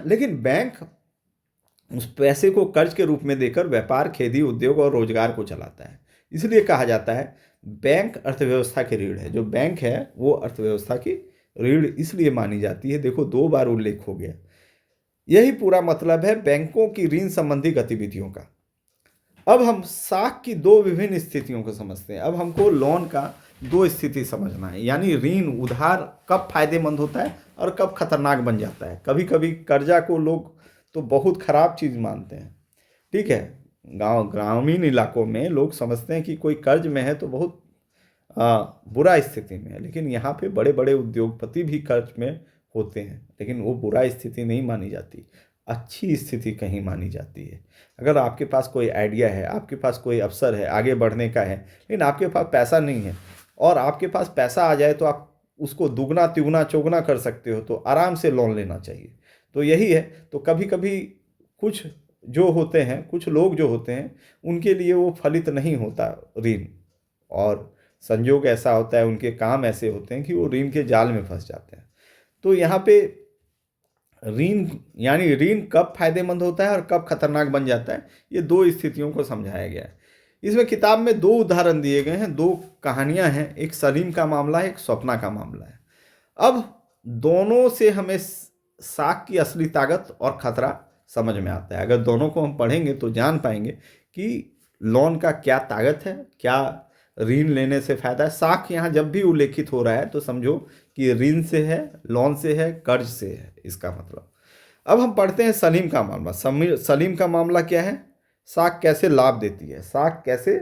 लेकिन बैंक उस पैसे को कर्ज के रूप में देकर व्यापार, खेती, उद्योग और रोजगार को चलाता है। इसलिए कहा जाता है बैंक अर्थव्यवस्था की रीढ़ है। जो बैंक है वो अर्थव्यवस्था की रीढ़ इसलिए मानी जाती है। देखो, 2 बार उल्लेख हो गया। यही पूरा मतलब है बैंकों की ऋण संबंधी गतिविधियों का। अब हम साख की 2 विभिन्न स्थितियों को समझते हैं। अब हमको लोन का 2 स्थिति समझना है, यानी ऋण, उधार कब फायदेमंद होता है और कब खतरनाक बन जाता है। कभी कभी कर्जा को लोग तो बहुत खराब चीज़ मानते हैं, ठीक है। ग्रामीण इलाकों में लोग समझते हैं कि कोई कर्ज में है तो बहुत बुरा स्थिति में है, लेकिन यहाँ पे बड़े बड़े उद्योगपति भी कर्ज में होते हैं, लेकिन वो बुरा स्थिति नहीं मानी जाती, अच्छी स्थिति कहीं मानी जाती है। अगर आपके पास कोई आइडिया है, आपके पास कोई अवसर है, आगे बढ़ने का है, लेकिन आपके पास पैसा नहीं है, और आपके पास पैसा आ जाए तो आप उसको दुगना तिगुना चौगुना कर सकते हो, तो आराम से लोन लेना चाहिए। तो यही है। तो कभी कभी कुछ लोग जो होते हैं उनके लिए वो फलित नहीं होता ऋण, और संजोग ऐसा होता है, उनके काम ऐसे होते हैं कि वो ऋण के जाल में फंस जाते हैं। तो यहाँ पे ऋण यानी ऋण कब फायदेमंद होता है और कब खतरनाक बन जाता है, ये दो स्थितियों को समझाया गया है। इसमें किताब में दो उदाहरण दिए गए हैं, दो कहानियां हैं, एक सलीम का मामला है, एक स्वप्ना का मामला है। अब दोनों से हमें साख की असली ताकत और खतरा समझ में आता है। अगर दोनों को हम पढ़ेंगे तो जान पाएंगे कि लोन का क्या ताकत है, क्या ऋण लेने से फायदा है। साख यहाँ जब भी उल्लेखित हो रहा है तो समझो कि ऋण से है, लोन से है, कर्ज से है, इसका मतलब। अब हम पढ़ते हैं सलीम का मामला। सलीम का मामला क्या है, साख कैसे लाभ देती है, साख कैसे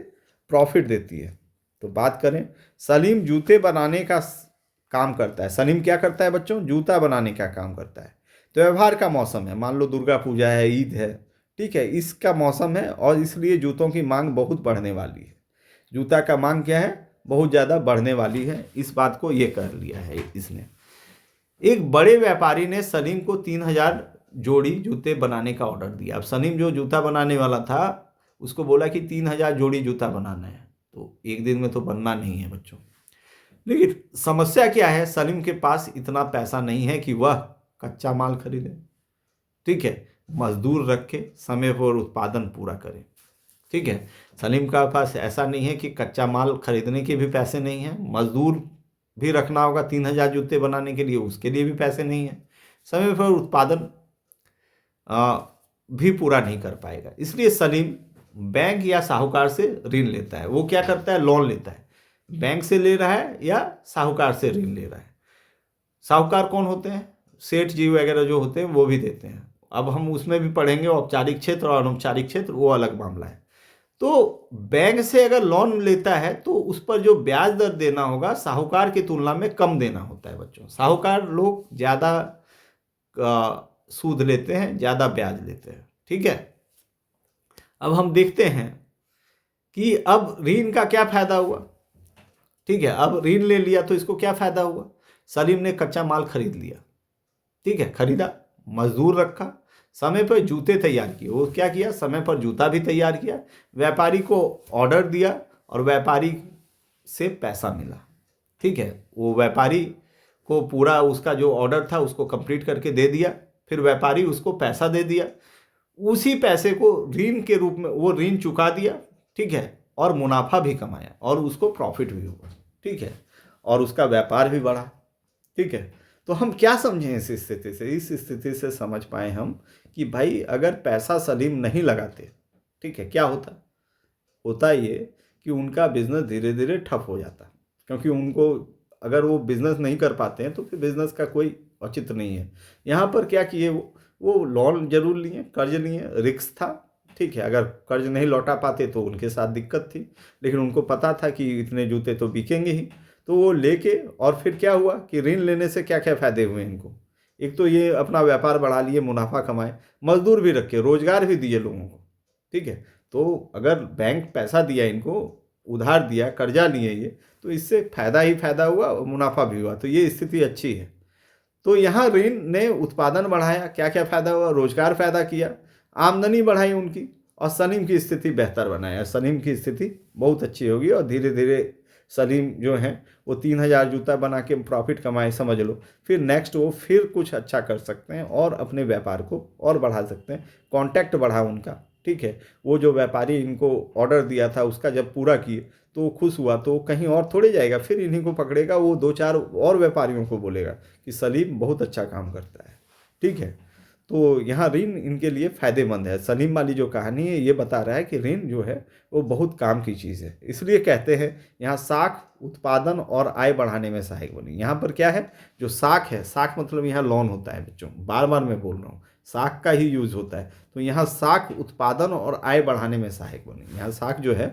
प्रॉफिट देती है। तो बात करें, सलीम जूते बनाने का काम करता है। सलीम क्या करता है बच्चों, जूता बनाने का काम करता है। त्यौहार का मौसम है, मान लो दुर्गा पूजा है, ईद है, ठीक है, इसका मौसम है और इसलिए जूतों की मांग बहुत बढ़ने वाली है। जूता का मांग क्या है, बहुत ज़्यादा बढ़ने वाली है। इस बात को ये कर लिया है इसने। एक बड़े व्यापारी ने सलीम को 3,000 जोड़ी जूते बनाने का ऑर्डर दिया। अब सलीम जो जूता बनाने वाला था उसको बोला कि 3,000 जोड़ी जूता बनाना है। तो एक दिन में तो बनना नहीं है बच्चों। लेकिन समस्या क्या है, सलीम के पास इतना पैसा नहीं है कि वह कच्चा माल खरीदे, ठीक है, मजदूर रखे, समय पर उत्पादन पूरा करे, ठीक है। सलीम का पास ऐसा नहीं है कि कच्चा माल खरीदने के भी पैसे नहीं हैं, मजदूर भी रखना होगा 3,000 जूते बनाने के लिए, उसके लिए भी पैसे नहीं है, समय पर उत्पादन भी पूरा नहीं कर पाएगा। इसलिए सलीम बैंक या साहूकार से ऋण लेता है। वो क्या करता है, लोन लेता है। बैंक से ले रहा है या साहूकार से ऋण ले रहा है। साहूकार कौन होते हैं, सेठ जी वगैरह जो होते हैं वो भी देते हैं। अब हम उसमें भी पढ़ेंगे, औपचारिक क्षेत्र और अनौपचारिक क्षेत्र, वो अलग मामला है। तो बैंक से अगर लोन लेता है तो उस पर जो ब्याज दर देना होगा साहूकार की तुलना में कम देना होता है बच्चों। साहूकार लोग ज़्यादा सूद लेते हैं, ज़्यादा ब्याज लेते हैं, ठीक है। अब हम देखते हैं कि अब ऋण का क्या फायदा हुआ, ठीक है। अब ऋण ले लिया तो इसको क्या फायदा हुआ, सलीम ने कच्चा माल खरीद लिया, ठीक है, खरीदा, मजदूर रखा, समय पर जूते तैयार किए। वो क्या किया, समय पर जूता भी तैयार किया, व्यापारी को ऑर्डर दिया और व्यापारी से पैसा मिला, ठीक है। वो व्यापारी को पूरा उसका जो ऑर्डर था उसको कंप्लीट करके दे दिया, फिर व्यापारी उसको पैसा दे दिया, उसी पैसे को ऋण के रूप में वो ऋण चुका दिया, ठीक है, और मुनाफा भी कमाया और उसको प्रॉफिट भी हुआ, ठीक है, और उसका व्यापार भी बढ़ा, ठीक है। तो हम क्या समझें इस स्थिति से, इस स्थिति से समझ पाए हम कि भाई अगर पैसा सलीम नहीं लगाते, ठीक है, क्या होता, होता ये कि उनका बिजनेस धीरे धीरे ठप हो जाता। क्योंकि उनको अगर वो बिजनेस नहीं कर पाते हैं तो फिर बिजनेस का कोई औचित्य नहीं है। यहाँ पर क्या किए, वो लोन जरूर लिए, कर्ज लिए, रिस्क था, ठीक है। अगर कर्ज नहीं लौटा पाते तो उनके साथ दिक्कत थी, लेकिन उनको पता था कि इतने जूते तो बिकेंगे ही, तो वो लेके, और फिर क्या हुआ कि ऋण लेने से क्या क्या फायदे हुए इनको। एक तो ये अपना व्यापार बढ़ा लिए, मुनाफा कमाए, मजदूर भी रखे, रोजगार भी दिए लोगों को, ठीक है। तो अगर बैंक पैसा दिया इनको, उधार दिया, कर्जा लिए ये, तो इससे फायदा ही फायदा हुआ और मुनाफा भी हुआ, तो ये स्थिति अच्छी है। तो यहाँ ऋण ने उत्पादन बढ़ाया, क्या क्या फायदा हुआ, रोजगार पैदा किया, आमदनी बढ़ाई उनकी, और सलीम की स्थिति बेहतर बनाया। सलीम की स्थिति बहुत अच्छी होगी और धीरे धीरे सलीम जो हैं वो 3,000 जूता बना के प्रॉफिट कमाए समझ लो, फिर नेक्स्ट वो फिर कुछ अच्छा कर सकते हैं और अपने व्यापार को और बढ़ा सकते हैं, कॉन्टैक्ट बढ़ा उनका, ठीक है। वो जो व्यापारी इनको ऑर्डर दिया था उसका जब पूरा किए तो वो खुश हुआ, तो वो कहीं और थोड़े जाएगा, फिर इन्हीं को पकड़ेगा, वो 2-4 और व्यापारियों को बोलेगा कि सलीम बहुत अच्छा काम करता है, ठीक है। तो यहाँ ऋण इनके लिए फ़ायदेमंद है। सलीम वाली जो कहानी है ये बता रहा है कि ऋण जो है वो बहुत काम की चीज़ है। इसलिए कहते हैं यहाँ साख उत्पादन और आय बढ़ाने में सहायक बनी। यहाँ पर क्या है, जो साख है, साख मतलब यहाँ लोन होता है बच्चों, बार बार मैं बोल रहा हूँ, साख का ही यूज होता है। तो यहाँ साख उत्पादन और आय बढ़ाने में सहायक बनी। यहाँ साख जो है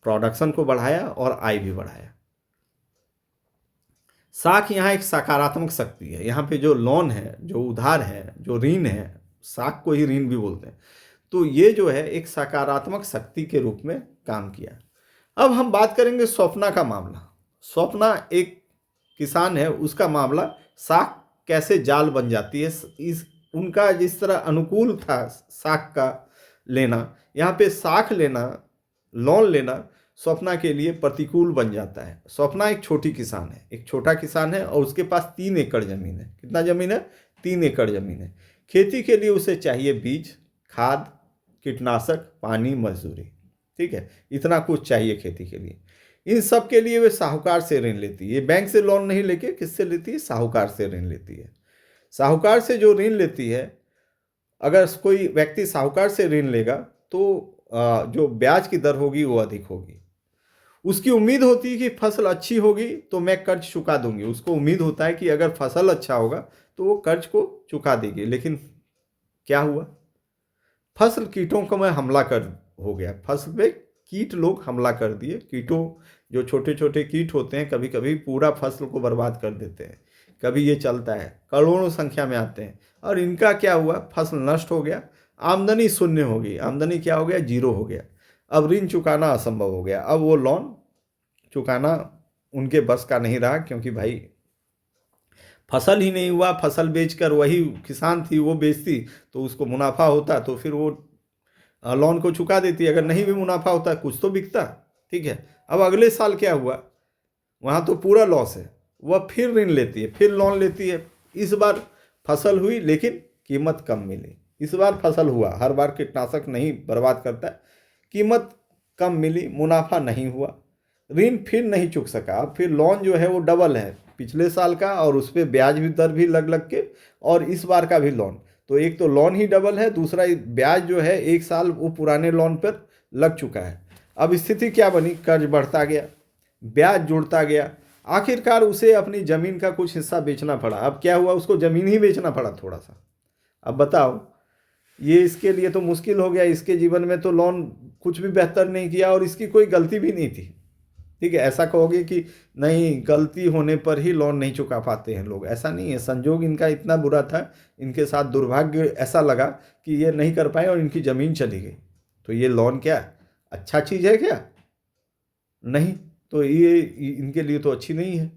प्रोडक्शन को बढ़ाया और आय भी बढ़ाया। साख यहाँ एक सकारात्मक शक्ति है। यहाँ पे जो लोन है, जो उधार है, जो ऋण है, साख को ही ऋण भी बोलते हैं, तो ये जो है एक सकारात्मक शक्ति के रूप में काम किया। अब हम बात करेंगे स्वप्ना का मामला। स्वप्ना एक किसान है, उसका मामला साख कैसे जाल बन जाती है। इस उनका जिस तरह अनुकूल था साख का लेना, यहाँ पे साख लेना, लोन लेना स्वप्ना के लिए प्रतिकूल बन जाता है। स्वप्ना एक छोटी किसान है, एक छोटा किसान है और उसके पास 3 एकड़ जमीन है। कितना जमीन है, 3 एकड़ ज़मीन है। खेती के लिए उसे चाहिए बीज, खाद, कीटनाशक, पानी, मजदूरी। ठीक है, इतना कुछ चाहिए खेती के लिए। इन सब के लिए वे साहूकार से ऋण लेती है। ये बैंक से लोन नहीं लेके किससे लेती है? साहूकार से ऋण लेती है। साहूकार से जो ऋण लेती है, अगर कोई व्यक्ति साहूकार से ऋण लेगा तो जो ब्याज की दर होगी वो अधिक होगी। उसकी उम्मीद होती है कि फसल अच्छी होगी तो मैं कर्ज चुका दूंगी। उसको उम्मीद होता है कि अगर फसल अच्छा होगा तो वो कर्ज को चुका देगी। लेकिन क्या हुआ? फसल कीटों को में हमला कर हो गया। फसल पे कीट लोग हमला कर दिए। कीटों, जो छोटे छोटे कीट होते हैं, कभी कभी पूरा फसल को बर्बाद कर देते हैं। कभी ये चलता है, करोड़ों संख्या में आते हैं। और इनका क्या हुआ? फसल नष्ट हो गया, आमदनी शून्य हो गई। आमदनी क्या हो गया? जीरो हो गया। अब ऋण चुकाना असंभव हो गया। अब वो लोन चुकाना उनके बस का नहीं रहा, क्योंकि भाई फसल ही नहीं हुआ। फसल बेचकर, वही किसान थी वो बेचती तो उसको मुनाफा होता, तो फिर वो लोन को चुका देती। अगर नहीं भी मुनाफा होता कुछ तो बिकता। ठीक है, अब अगले साल क्या हुआ? वहाँ तो पूरा लॉस है। वह फिर ऋण लेती है, फिर लोन लेती है। इस बार फसल हुई लेकिन कीमत कम मिली। इस बार फसल हुआ, हर बार कीटनाशक नहीं बर्बाद करता, कीमत कम मिली, मुनाफा नहीं हुआ, ऋण फिर नहीं चुक सका। अब फिर लोन जो है वो डबल है पिछले साल का, और उस पर ब्याज भी दर भी लग के, और इस बार का भी लोन। तो एक तो लोन ही डबल है, दूसरा ब्याज जो है 1 साल वो पुराने लोन पर लग चुका है। अब स्थिति क्या बनी? कर्ज बढ़ता गया, ब्याज जुड़ता गया, आखिरकार उसे अपनी ज़मीन का कुछ हिस्सा बेचना पड़ा। अब क्या हुआ? उसको ज़मीन ही बेचना पड़ा थोड़ा सा। अब बताओ, ये इसके लिए तो मुश्किल हो गया। इसके जीवन में तो लोन कुछ भी बेहतर नहीं किया, और इसकी कोई गलती भी नहीं थी। ठीक है, ऐसा कहोगे कि नहीं, गलती होने पर ही लोन नहीं चुका पाते हैं लोग, ऐसा नहीं है। संजोग इनका इतना बुरा था, इनके साथ दुर्भाग्य ऐसा लगा कि ये नहीं कर पाए और इनकी ज़मीन चली गई। तो ये लोन क्या अच्छा चीज़ है क्या? नहीं। तो ये इनके लिए तो अच्छी नहीं है।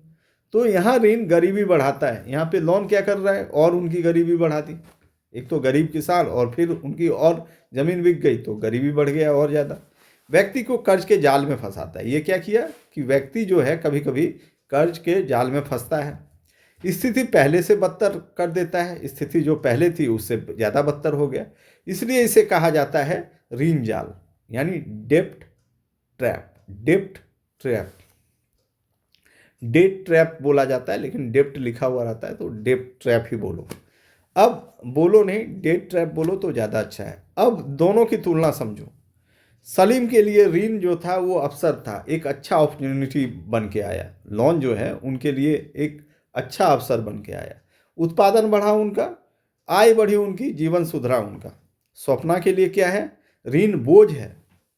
तो यहाँ ऋण गरीबी बढ़ाता है। यहाँ पे लोन क्या कर रहा है? और उनकी गरीबी बढ़ा दी। एक तो गरीब किसान, और फिर उनकी और ज़मीन बिक गई तो गरीबी बढ़ गया और ज़्यादा। व्यक्ति को कर्ज के जाल में फंसाता है। ये क्या किया कि व्यक्ति जो है कभी कभी कर्ज के जाल में फंसता है। स्थिति पहले से बदतर कर देता है। स्थिति जो पहले थी उससे ज़्यादा बदतर हो गया। इसलिए इसे कहा जाता है ऋण जाल, यानी डेप्ट ट्रैप। डेप्ट ट्रैप, डेट ट्रैप बोला जाता है, लेकिन डेप्ट लिखा हुआ रहता है तो डेप्ट ट्रैप ही बोलो। अब बोलो नहीं, डेट ट्रैप बोलो तो ज़्यादा अच्छा है। अब दोनों की तुलना समझो। सलीम के लिए ऋण जो था वो अवसर था, एक अच्छा अपॉर्चुनिटी बन के आया। लोन जो है उनके लिए एक अच्छा अवसर बन के आया। उत्पादन बढ़ा उनका, आय बढ़ी उनकी, जीवन सुधरा उनका। स्वप्ना के लिए क्या है? ऋण बोझ है।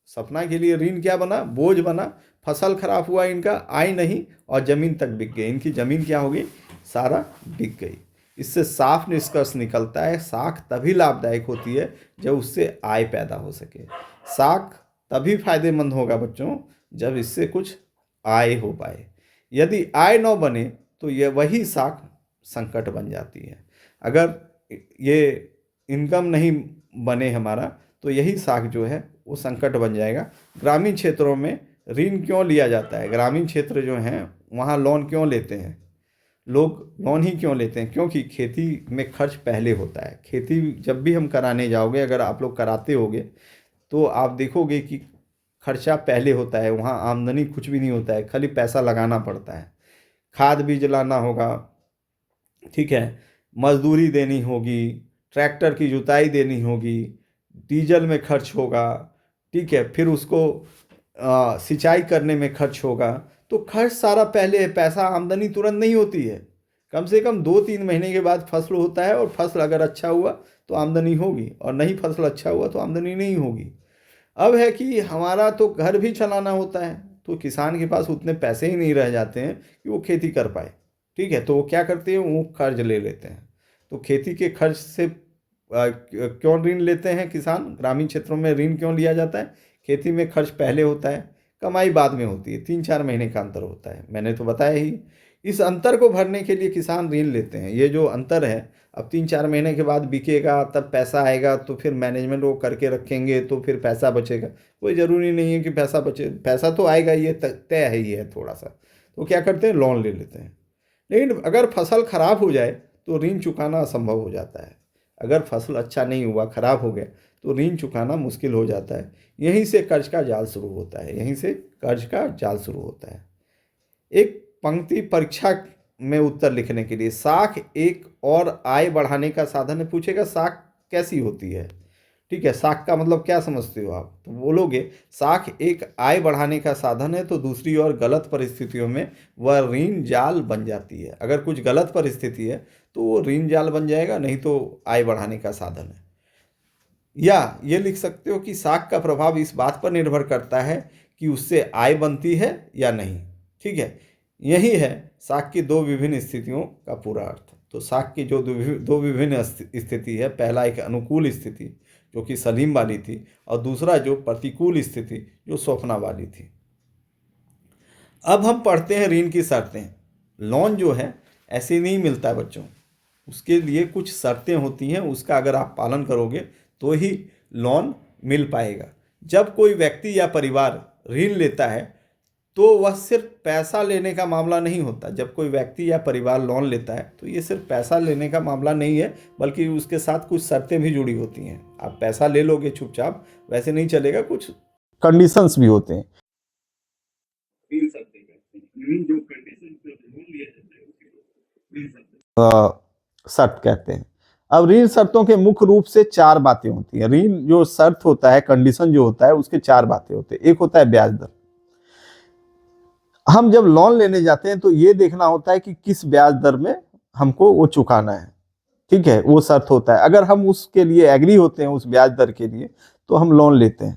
सपना के लिए ऋण क्या बना? बोझ बना। फसल खराब हुआ इनका, आय नहीं, और ज़मीन तक बिक गई। इनकी ज़मीन क्या हो गई? सारा बिक गई। इससे साफ निष्कर्ष निकलता है, साख तभी लाभदायक होती है जब उससे आय पैदा हो सके। साख तभी फायदेमंद होगा बच्चों जब इससे कुछ आय हो पाए। यदि आय न बने तो ये वही साख संकट बन जाती है। अगर ये इनकम नहीं बने हमारा तो यही साख जो है वो संकट बन जाएगा। ग्रामीण क्षेत्रों में ऋण क्यों लिया जाता है? ग्रामीण क्षेत्र जो हैं वहाँ लोन क्यों लेते हैं लोग? लोन ही क्यों लेते हैं? क्योंकि खेती में खर्च पहले होता है। खेती जब भी हम कराने जाओगे, अगर आप लोग कराते होगे तो आप देखोगे कि खर्चा पहले होता है। वहाँ आमदनी कुछ भी नहीं होता है, खाली पैसा लगाना पड़ता है। खाद बीज लाना होगा, ठीक है, मजदूरी देनी होगी, ट्रैक्टर की जुताई देनी होगी, डीजल में खर्च होगा, ठीक है, फिर उसको सिंचाई करने में खर्च होगा। तो खर्च सारा पहले है। पैसा, आमदनी तुरंत नहीं होती है। कम से कम 2-3 महीने के बाद फसल होता है, और फसल अगर अच्छा हुआ तो आमदनी होगी, और नहीं फसल अच्छा हुआ तो आमदनी नहीं होगी। अब है कि हमारा तो घर भी चलाना होता है, तो किसान के पास उतने पैसे ही नहीं रह जाते हैं कि वो खेती कर पाए। ठीक है, तो वो क्या करते हैं? वो कर्ज ले लेते हैं। तो खेती के खर्च से क्यों ऋण लेते हैं किसान? ग्रामीण क्षेत्रों में ऋण क्यों लिया जाता है? खेती में खर्च पहले होता है, कमाई बाद में होती है। 3-4 महीने का अंतर होता है, मैंने तो बताया ही। इस अंतर को भरने के लिए किसान ऋण लेते हैं। ये जो अंतर है, अब 3-4 महीने के बाद बिकेगा, तब पैसा आएगा, तो फिर मैनेजमेंट वो करके रखेंगे तो फिर पैसा बचेगा। कोई ज़रूरी नहीं है कि पैसा बचे, पैसा तो आएगा, ये तय है ही है थोड़ा सा। तो क्या करते हैं? लोन ले लेते हैं। लेकिन अगर फसल खराब हो जाए तो ऋण चुकाना असंभव हो जाता है। अगर फसल अच्छा नहीं हुआ, खराब हो गया, तो ऋण चुकाना मुश्किल हो जाता है। यहीं से कर्ज का जाल शुरू होता है, यहीं से कर्ज का जाल शुरू होता है। एक पंक्ति परीक्षा में उत्तर लिखने के लिए, साख एक और आय बढ़ाने का साधन है। पूछेगा साख कैसी होती है, ठीक है, साख का मतलब क्या समझते हो आप, तो बोलोगे साख एक आय बढ़ाने का साधन है, तो दूसरी ओर गलत परिस्थितियों में वह ऋण जाल बन जाती है। अगर कुछ गलत परिस्थिति है तो वो ऋण जाल बन जाएगा, नहीं तो आय बढ़ाने का साधन है। या ये लिख सकते हो कि साख का प्रभाव इस बात पर निर्भर करता है कि उससे आय बनती है या नहीं, ठीक है। यही है साख की दो विभिन्न स्थितियों का पूरा अर्थ। तो साख की जो दो विभिन्न स्थिति है, पहला एक अनुकूल स्थिति जो कि सलीम वाली थी, और दूसरा जो प्रतिकूल स्थिति जो स्वप्ना वाली थी। अब हम पढ़ते हैं ऋण की शर्तें। लोन जो है ऐसे नहीं मिलता बच्चों, उसके लिए कुछ शर्तें होती हैं, उसका अगर आप पालन करोगे तो ही लोन मिल पाएगा। जब कोई व्यक्ति या परिवार ऋण लेता है तो वह सिर्फ पैसा लेने का मामला नहीं होता। जब कोई व्यक्ति या परिवार लोन लेता है तो ये सिर्फ पैसा लेने का मामला नहीं है, बल्कि उसके साथ कुछ शर्तें भी जुड़ी होती हैं। आप पैसा ले लोगे चुपचाप, वैसे नहीं चलेगा, कुछ कंडीशंस भी होते हैं। शर्त कहते हैं। अब ऋण शर्तों के मुख्य रूप से चार बातें होती हैं। ऋण जो शर्त होता है, कंडीशन जो होता है, उसके चार बातें होते हैं। एक होता है ब्याज दर। हम जब लोन लेने जाते हैं तो ये देखना होता है कि किस ब्याज दर में हमको वो चुकाना है, ठीक है, वो शर्त होता है। अगर हम उसके लिए एग्री होते हैं उस ब्याज दर के लिए, तो हम लोन लेते हैं।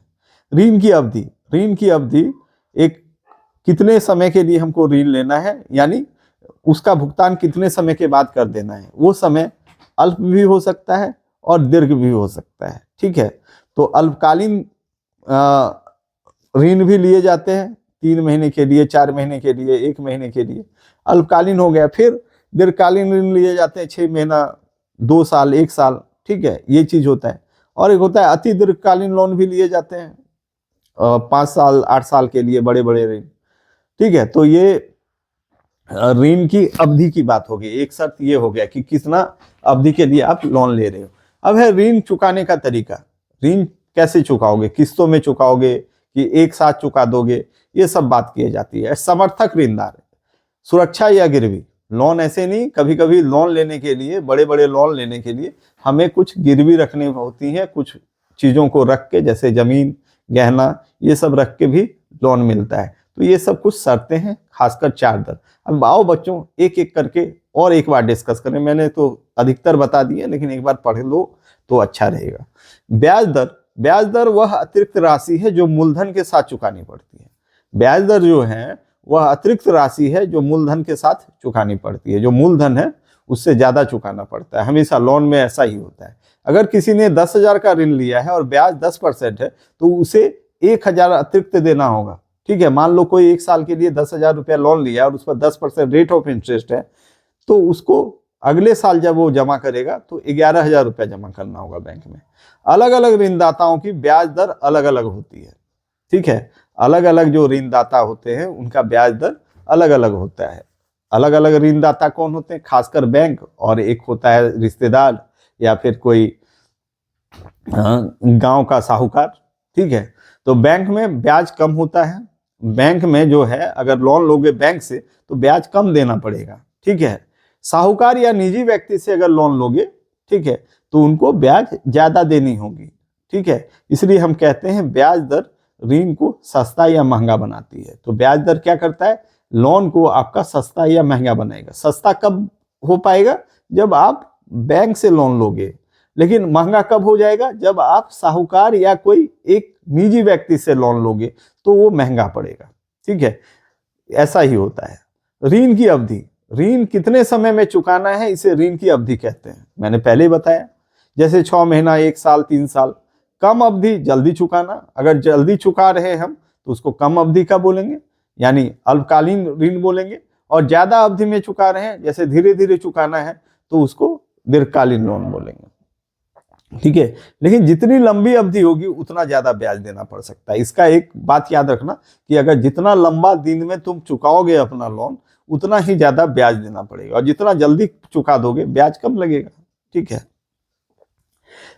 ऋण की अवधि, ऋण की अवधि एक कितने समय के लिए हमको ऋण लेना है, यानी उसका भुगतान कितने समय के बाद कर देना है। वो समय अल्प भी हो सकता है और दीर्घ भी हो सकता है, ठीक है। तो अल्पकालीन ऋण भी लिए जाते हैं, 3 महीने के लिए, 4 महीने के लिए, 1 महीने के लिए, अल्पकालीन हो गया। फिर दीर्घकालीन ऋण लिए जाते हैं, 6 महीना, 2 साल, 1 साल, ठीक है, ये चीज होता है। और एक होता है अति दीर्घकालीन लोन भी लिए जाते हैं, 5 साल, 8 साल के लिए बड़े बड़े ऋण, ठीक है। तो ये ऋण की अवधि की बात होगी। एक शर्त ये हो गया कि कितना अवधि के लिए आप लोन ले रहे हो। अब है ऋण चुकाने का तरीका। ऋण कैसे चुकाओगे, किस्तों में चुकाओगे कि एक साथ चुका दोगे, ये सब बात की जाती है। समर्थक ऋणदार, सुरक्षा या गिरवी। लोन ऐसे नहीं, कभी कभी लोन लेने के लिए, बड़े बड़े लोन लेने के लिए हमें कुछ गिरवी रखनी होती है, कुछ चीजों को रख के, जैसे जमीन, गहना, ये सब रख के भी लोन मिलता है। तो ये सब कुछ शर्तें हैं, खासकर 4 दर। अब आओ बच्चों एक एक करके और एक बार डिस्कस करें। मैंने तो अधिकतर बता दिए, लेकिन एक बार पढ़ लो तो अच्छा रहेगा। ब्याज दर, ब्याज दर वह अतिरिक्त राशि है जो मूलधन के साथ चुकानी पड़ती है। ब्याज दर जो है वह अतिरिक्त राशि है जो मूलधन के साथ चुकानी पड़ती है। जो मूलधन है उससे ज्यादा चुकाना पड़ता है, हमेशा लोन में ऐसा ही होता है। अगर किसी ने 10,000 का ऋण लिया है और ब्याज 10% है, तो उसे 1,000 अतिरिक्त देना होगा, ठीक है। मान लो कोई 1 साल के लिए 10,000 रुपया लोन लिया और उस पर 10% रेट ऑफ इंटरेस्ट है, तो उसको अगले साल जब वो जमा करेगा तो 11,000 रुपया जमा करना होगा बैंक में। अलग अलग ऋणदाताओं की ब्याज दर अलग अलग होती है, ठीक है। अलग अलग जो ऋणदाता होते हैं उनका ब्याज दर अलग अलग होता है। अलग अलग ऋणदाता कौन होते हैं, खासकर बैंक, और एक होता है रिश्तेदार या फिर कोई गांव का साहूकार, ठीक है। तो बैंक में ब्याज कम होता है। बैंक में जो है, अगर लोन लोगे बैंक से तो ब्याज कम देना पड़ेगा, ठीक है। साहूकार या निजी व्यक्ति से अगर लोन लोगे, ठीक है, तो उनको ब्याज ज्यादा देनी होगी, ठीक है। इसलिए हम कहते हैं ब्याज दर ऋण को सस्ता या महंगा बनाती है। तो ब्याज दर क्या करता है, लोन को आपका सस्ता या महंगा बनाएगा। सस्ता कब हो पाएगा, जब आप बैंक से लोन लोगे, लेकिन महंगा कब हो जाएगा, जब आप साहूकार या कोई एक निजी व्यक्ति से लोन लोगे, तो वो महंगा पड़ेगा, ठीक है। ऐसा ही होता है। ऋण की अवधि, ऋण कितने समय में चुकाना है, इसे ऋण की अवधि कहते हैं। मैंने पहले ही बताया, जैसे 6 महीना, 1 साल, 3 साल। कम अवधि, जल्दी चुकाना। अगर जल्दी चुका रहे हम तो उसको कम अवधि का बोलेंगे, यानी अल्पकालीन ऋण बोलेंगे। और ज्यादा अवधि में चुका रहे हैं, जैसे धीरे धीरे चुकाना है, तो उसको दीर्घकालीन लोन बोलेंगे, ठीक है। लेकिन जितनी लंबी अवधि होगी उतना ज्यादा ब्याज देना पड़ सकता है। इसका एक बात याद रखना कि अगर जितना लंबा दिन में तुम चुकाओगे अपना लोन, उतना ही ज्यादा ब्याज देना पड़ेगा, और जितना जल्दी चुका दोगे ब्याज कम लगेगा। ठीक है।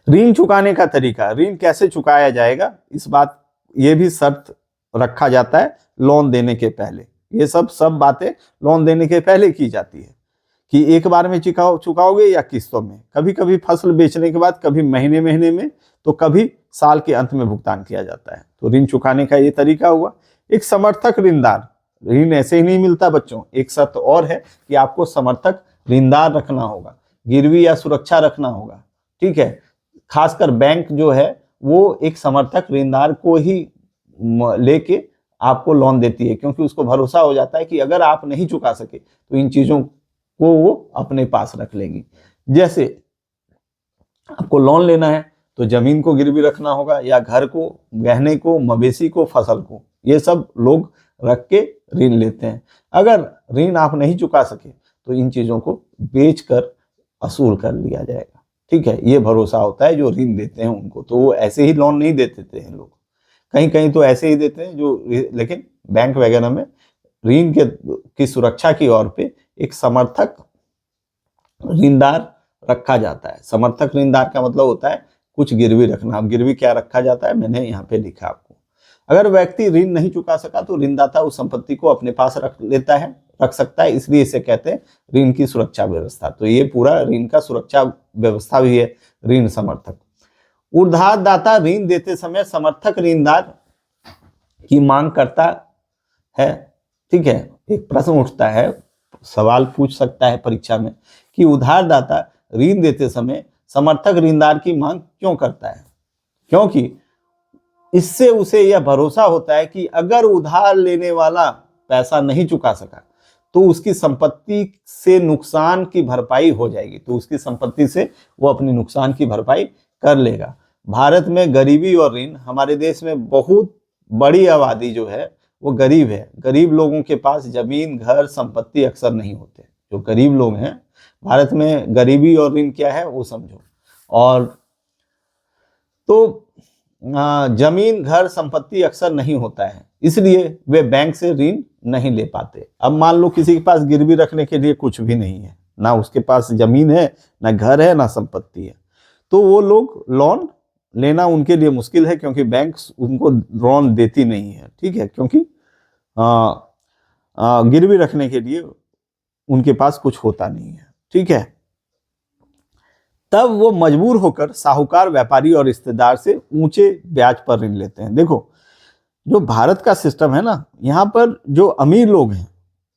ऋण चुकाने का तरीका, ऋण कैसे चुकाया जाएगा, इस बात ये भी शर्त रखा जाता है लोन देने के पहले। ये सब बातें लोन देने के पहले की जाती है कि एक बार में चुकाओगे या किस्तों में, कभी कभी फसल बेचने के बाद, कभी महीने महीने में, तो कभी साल के अंत में भुगतान किया जाता है। तो ऋण चुकाने का ये तरीका हुआ। एक समर्थक ऋणदार, ऋण ऐसे ही नहीं मिलता बच्चों, एक शर्त और है कि आपको समर्थक ऋणदार रखना होगा, गिरवी या सुरक्षा रखना होगा। ठीक है। खासकर बैंक जो है वो एक समर्थक ऋणदार को ही लेके आपको लोन देती है, क्योंकि उसको भरोसा हो जाता है कि अगर आप नहीं चुका सके तो इन चीजों को वो अपने पास रख लेगी। जैसे आपको लोन लेना है तो जमीन को गिरवी रखना होगा, या घर को, गहने को, मवेशी को, फसल को, ये सब लोग रख के ऋण लेते हैं। अगर ऋण आप नहीं चुका सके तो इन चीजों को बेचकर वसूल कर लिया जाएगा। ठीक है। ये भरोसा होता है जो ऋण देते हैं उनको, तो वो ऐसे ही लोन नहीं देते हैं लोग, कहीं कहीं तो ऐसे ही देते हैं जो, लेकिन बैंक वगैरह में ऋण की सुरक्षा की ओर पे एक समर्थक ऋणदार रखा जाता है। समर्थक ऋणदार का मतलब होता है कुछ गिरवी रखना। अब गिरवी क्या रखा जाता है मैंने यहाँ पे लिखा आपको। अगर व्यक्ति ऋण नहीं चुका सका तो ऋणदाता उस संपत्ति को अपने पास रख सकता है, इसलिए इसे कहते हैं ऋण की सुरक्षा व्यवस्था। तो ये पूरा ऋण का सुरक्षा व्यवस्था भी है ऋण समर्थक। उधारदाता ऋण देते समय समर्थक ऋणदार की मांग करता है। ठीक है। एक प्रश्न उठता है, सवाल पूछ सकता है परीक्षा में कि उधारदाता ऋण देते समय समर्थक ऋणदार की मांग क्यों करता है। क्योंकि इससे उसे यह भरोसा होता है कि अगर उधार लेने वाला पैसा नहीं चुका सका तो उसकी संपत्ति से नुकसान की भरपाई हो जाएगी, तो उसकी संपत्ति से वो अपनी नुकसान की भरपाई कर लेगा। भारत में गरीबी और ऋण, हमारे देश में बहुत बड़ी आबादी जो है वो गरीब है। गरीब लोगों के पास जमीन, घर, संपत्ति अक्सर नहीं होते। जो गरीब लोग हैं भारत में, गरीबी और ऋण क्या है वो समझो। और तो जमीन, घर, संपत्ति अक्सर नहीं होता है, इसलिए वे बैंक से ऋण नहीं ले पाते। अब मान लो किसी के पास गिरवी रखने के लिए कुछ भी नहीं है, ना उसके पास जमीन है, ना घर है, ना संपत्ति है, तो वो लोग लोन लेना उनके लिए मुश्किल है, क्योंकि बैंक उनको लोन देती नहीं है। ठीक है। क्योंकि गिरवी रखने के लिए उनके पास कुछ होता नहीं है। ठीक है। तब वो मजबूर होकर साहूकार, व्यापारी और रिश्तेदार से ऊंचे ब्याज पर ऋण लेते हैं। देखो, जो भारत का सिस्टम है ना, यहाँ पर जो अमीर लोग हैं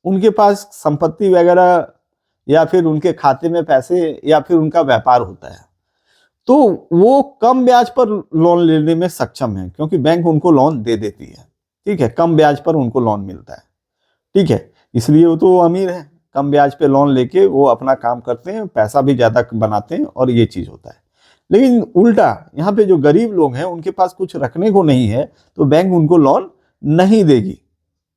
उनके पास संपत्ति वगैरह, या फिर उनके खाते में पैसे, या फिर उनका व्यापार होता है, तो वो कम ब्याज पर लोन लेने में सक्षम है, क्योंकि बैंक उनको लोन दे देती है। ठीक है। कम ब्याज पर उनको लोन मिलता है। ठीक है। इसलिए वो तो अमीर है, कम ब्याज पे लोन लेके वो अपना काम करते हैं, पैसा भी ज्यादा बनाते हैं, और ये चीज होता है। लेकिन उल्टा यहाँ पे जो गरीब लोग हैं उनके पास कुछ रखने को नहीं है, तो बैंक उनको लोन नहीं देगी।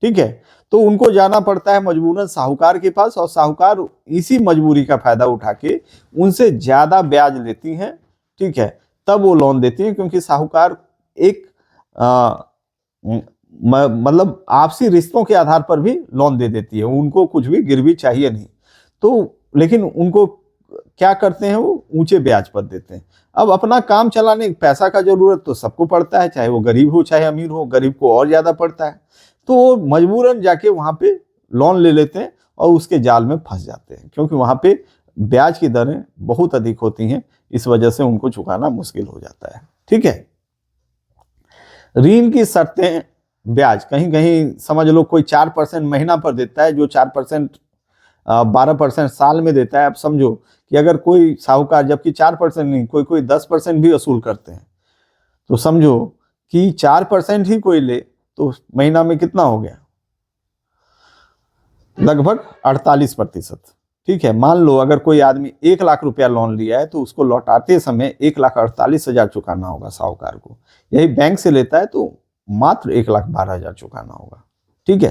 ठीक है। तो उनको जाना पड़ता है मजबूरन साहूकार के पास, और साहूकार इसी मजबूरी का फायदा उठा के उनसे ज्यादा ब्याज लेती हैं। ठीक है। तब वो लोन देती हैं, क्योंकि साहूकार एक मतलब आपसी रिश्तों के आधार पर भी लोन दे देती है, उनको कुछ भी गिरवी चाहिए नहीं। तो लेकिन उनको क्या करते हैं, वो ऊंचे ब्याज पर देते हैं। अब अपना काम चलाने, पैसा का जरूरत तो सबको पड़ता है, चाहे वो गरीब हो चाहे अमीर हो, गरीब को और ज्यादा पड़ता है, तो वो मजबूरन जाके वहां पे लोन ले लेते हैं और उसके जाल में फंस जाते हैं, क्योंकि वहां पे ब्याज की दरें बहुत अधिक होती हैं, इस वजह से उनको चुकाना मुश्किल हो जाता है। ठीक है। ऋण की शर्तें, ब्याज, कहीं कहीं समझ लो कोई 4% महीना पर देता है, जो 4% 12% साल में देता है। अब समझो कि अगर कोई साहूकार, जबकि 4% नहीं, कोई 10% भी वसूल करते हैं, तो समझो कि 4% ही कोई ले तो महीना में कितना हो गया, लगभग 48%। ठीक है। मान लो अगर कोई आदमी 1 लाख रुपया लोन लिया है, तो उसको लौटाते समय 1,48,000 चुकाना होगा साहूकार को। यही बैंक से लेता है तो मात्र 1,12,000 चुकाना होगा। ठीक है।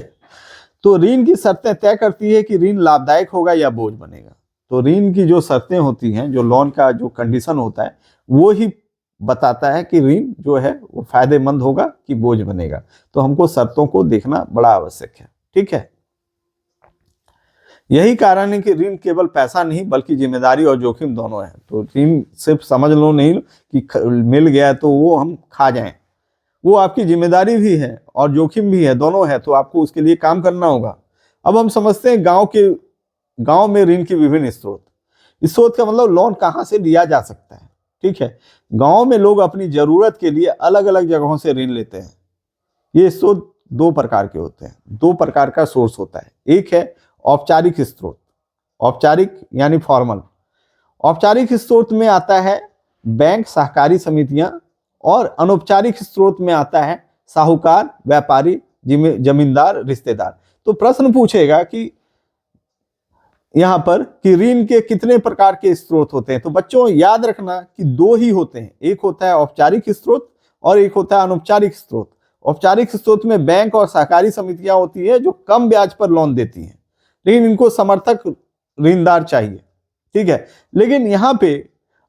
तो ऋण की शर्तें तय करती है कि ऋण लाभदायक होगा या बोझ बनेगा। तो ऋण की जो शर्तें होती हैं, जो लोन का जो कंडीशन होता है, वो ही बताता है कि ऋण जो है वो फायदेमंद होगा कि बोझ बनेगा। तो हमको शर्तों को देखना बड़ा आवश्यक है। ठीक है। यही कारण है कि ऋण केवल पैसा नहीं बल्कि जिम्मेदारी और जोखिम दोनों है। तो ऋण सिर्फ समझ लो नहीं कि मिल गया तो वो हम खा जाएं, वो आपकी जिम्मेदारी भी है और जोखिम भी है, दोनों है। तो आपको उसके लिए काम करना होगा। अब हम समझते हैं गांव में ऋण की विभिन्न स्रोत। स्रोत का मतलब लोन कहाँ से लिया जा सकता है। ठीक है, गांव में लोग अपनी जरूरत के लिए अलग अलग जगहों से ऋण लेते हैं। ये स्रोत दो प्रकार के होते हैं, दो प्रकार का सोर्स होता है। एक है औपचारिक स्रोत, औपचारिक यानी फॉर्मल। औपचारिक स्रोत में आता है बैंक, सहकारी समितियां, और अनौपचारिक स्रोत में आता है साहूकार, व्यापारी, जमींदार, रिश्तेदार। तो प्रश्न पूछेगा कि यहां पर कि ऋण के कितने प्रकार के स्रोत होते हैं। तो बच्चों याद रखना कि दो ही होते हैं, एक होता है औपचारिक स्रोत और एक होता है अनौपचारिक स्रोत। औपचारिक स्रोत में बैंक और सहकारी समितियां होती है जो कम ब्याज पर लोन देती हैं, लेकिन इनको समर्थक ऋणदार चाहिए। ठीक है, लेकिन यहाँ पे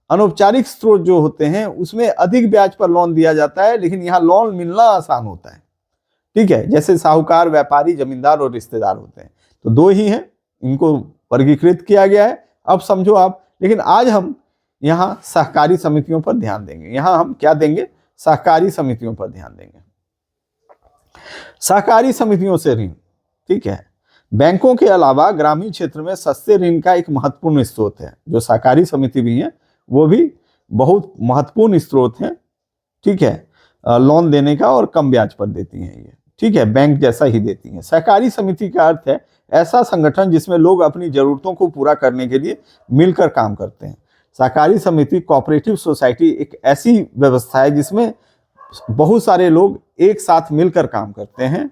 अनौपचारिक स्रोत जो होते हैं उसमें अधिक ब्याज पर लोन दिया जाता है, लेकिन यहाँ लोन मिलना आसान होता है। ठीक है, जैसे साहूकार, व्यापारी, जमींदार और रिश्तेदार होते हैं। तो दो ही हैं, इनको वर्गीकृत किया गया है। अब समझो आप, लेकिन आज हम यहाँ सहकारी समितियों पर ध्यान देंगे। यहाँ हम क्या देंगे? सहकारी समितियों पर ध्यान देंगे। सहकारी समितियों से ऋण, ठीक है, बैंकों के अलावा ग्रामीण क्षेत्र में सस्ते ऋण का एक महत्वपूर्ण स्रोत है। जो सहकारी समिति भी है वो भी बहुत महत्वपूर्ण स्रोत है। ठीक है, लोन देने का, और कम ब्याज पर देती हैं ये। ठीक है, बैंक जैसा ही देती हैं। सहकारी समिति का अर्थ है ऐसा संगठन जिसमें लोग अपनी जरूरतों को पूरा करने के लिए मिलकर काम करते हैं। सहकारी समिति, कोऑपरेटिव सोसाइटी, एक ऐसी व्यवस्था है जिसमें बहुत सारे लोग एक साथ मिलकर काम करते हैं,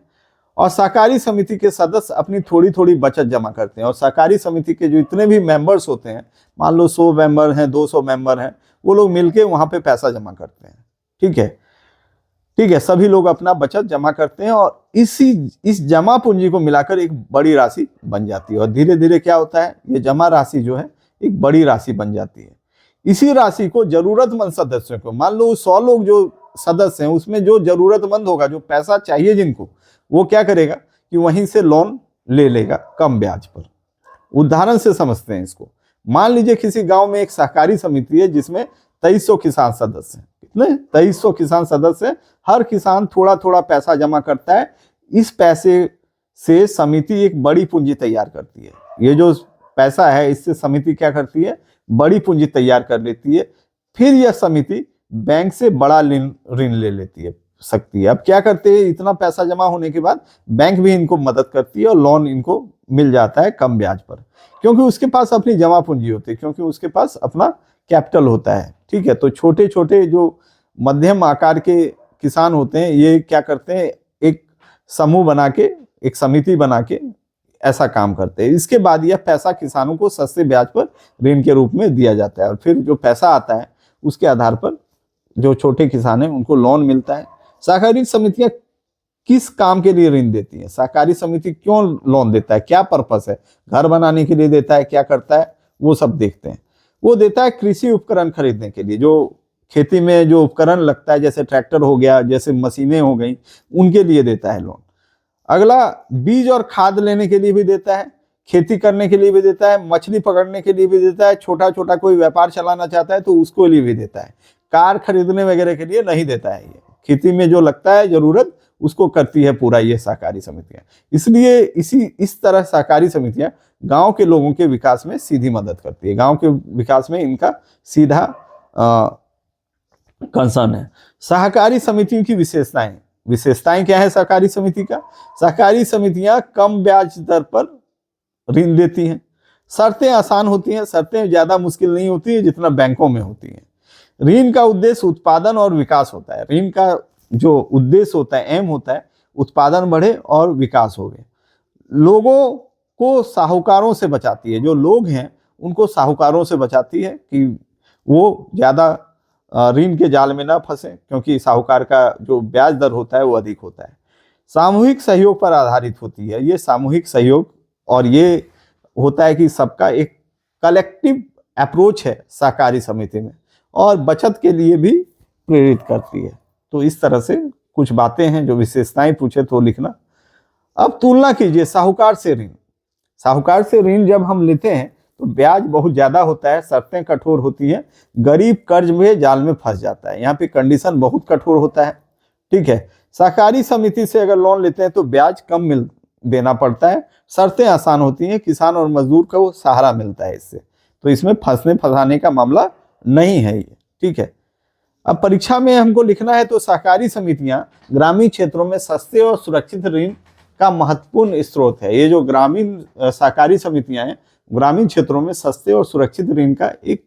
और सहकारी समिति के सदस्य अपनी थोड़ी थोड़ी बचत जमा करते हैं। और सहकारी समिति के जो इतने भी मेंबर्स होते हैं, मान लो 100 मेंबर हैं, 200 मेंबर हैं, वो लोग मिलके वहां पे पैसा जमा करते हैं। ठीक है, ठीक है, सभी लोग अपना बचत जमा करते हैं, और इस जमा पूंजी को मिलाकर एक बड़ी राशि बन जाती है। और धीरे धीरे क्या होता है, ये जमा राशि जो है एक बड़ी राशि बन जाती है। इसी राशि को जरूरतमंद सदस्यों को, मान लो 100 लोग जो सदस्य हैं उसमें जो जरूरतमंद होगा, जो पैसा चाहिए जिनको, वो क्या करेगा कि वहीं से लोन ले लेगा कम ब्याज पर। उदाहरण से समझते हैं इसको। मान लीजिए किसी गांव में एक सहकारी समिति है जिसमें 2300 किसान सदस्य हैं। कितने? 2300 किसान सदस्य हैं। हर किसान थोड़ा थोड़ा पैसा जमा करता है। इस पैसे से समिति एक बड़ी पूंजी तैयार करती है। ये जो पैसा है इससे समिति क्या करती है? बड़ी पूंजी तैयार कर लेती है। फिर यह समिति बैंक से बड़ा ऋण ले लेती है सकती है। अब क्या करते हैं, इतना पैसा जमा होने के बाद बैंक भी इनको मदद करती है और लोन इनको मिल जाता है कम ब्याज पर, क्योंकि उसके पास अपनी जमा पूंजी होती है, क्योंकि उसके पास अपना कैपिटल होता है। ठीक है, तो छोटे छोटे जो मध्यम आकार के किसान होते हैं ये क्या करते हैं, एक समूह बना के, एक समिति बना के ऐसा काम करते हैं। इसके बाद यह पैसा किसानों को सस्ते ब्याज पर ऋण के रूप में दिया जाता है, और फिर जो पैसा आता है उसके आधार पर जो छोटे किसान हैं उनको लोन मिलता है। सहकारी समितियां किस काम के लिए ऋण देती है? सहकारी समिति क्यों लोन देता है, क्या पर्पस है? घर बनाने के लिए देता है, क्या करता है, वो सब देखते हैं। वो देता है कृषि उपकरण खरीदने के लिए, जो खेती में जो उपकरण लगता है, जैसे ट्रैक्टर हो गया, जैसे मशीनें हो गई, उनके लिए देता है लोन। अगला बीज और खाद लेने के लिए भी देता है, खेती करने के लिए भी देता है, मछली पकड़ने के लिए भी देता है, छोटा छोटा कोई व्यापार चलाना चाहता है तो उसको लिए भी देता है। कार खरीदने वगैरह के लिए नहीं देता है। ये खेती में जो लगता है जरूरत उसको करती है पूरा ये सहकारी समितियां। इसलिए इस तरह सहकारी समितियां गांव के लोगों के विकास में सीधी मदद करती है। गांव के विकास में इनका सीधा कंसर्न है। सहकारी समितियों की विशेषताएं क्या है सहकारी समिति का? सहकारी समितियां कम ब्याज दर पर ऋण देती हैं। शर्तें आसान होती हैं, शर्तें ज्यादा मुश्किल नहीं होती है जितना बैंकों में होती हैं। ऋण का उद्देश्य उत्पादन और विकास होता है। ऋण का जो उद्देश्य होता है, एम होता है, उत्पादन बढ़े और विकास हो। लोगों को साहूकारों से बचाती है। जो लोग हैं उनको साहूकारों से बचाती है कि वो ज्यादा ऋण के जाल में ना फंसे, क्योंकि साहूकार का जो ब्याज दर होता है वो अधिक होता है। सामूहिक सहयोग पर आधारित होती है। ये सामूहिक सहयोग, और ये होता है कि सबका एक कलेक्टिव अप्रोच है सहकारी समिति में, और बचत के लिए भी प्रेरित करती है। तो इस तरह से कुछ बातें हैं, जो विशेषताएं पूछे तो लिखना। अब तुलना कीजिए साहूकार से ऋण। साहूकार से ऋण जब हम लेते हैं तो ब्याज बहुत ज्यादा होता है, शर्तें कठोर होती हैं, गरीब कर्ज में जाल में फंस जाता है। यहाँ पे कंडीशन बहुत कठोर होता है। ठीक है, सहकारी समिति से अगर लोन लेते हैं तो ब्याज कम देना पड़ता है, शर्तें आसान होती हैं, किसान और मजदूर को सहारा मिलता है इससे। तो इसमें फंसाने का मामला नहीं है ये। ठीक है, अब परीक्षा में हमको लिखना है तो सहकारी समितियां ग्रामीण क्षेत्रों में सस्ते और सुरक्षित ऋण का महत्वपूर्ण स्रोत है। ये जो ग्रामीण सहकारी समितियां हैं, ग्रामीण क्षेत्रों में सस्ते और सुरक्षित ऋण का एक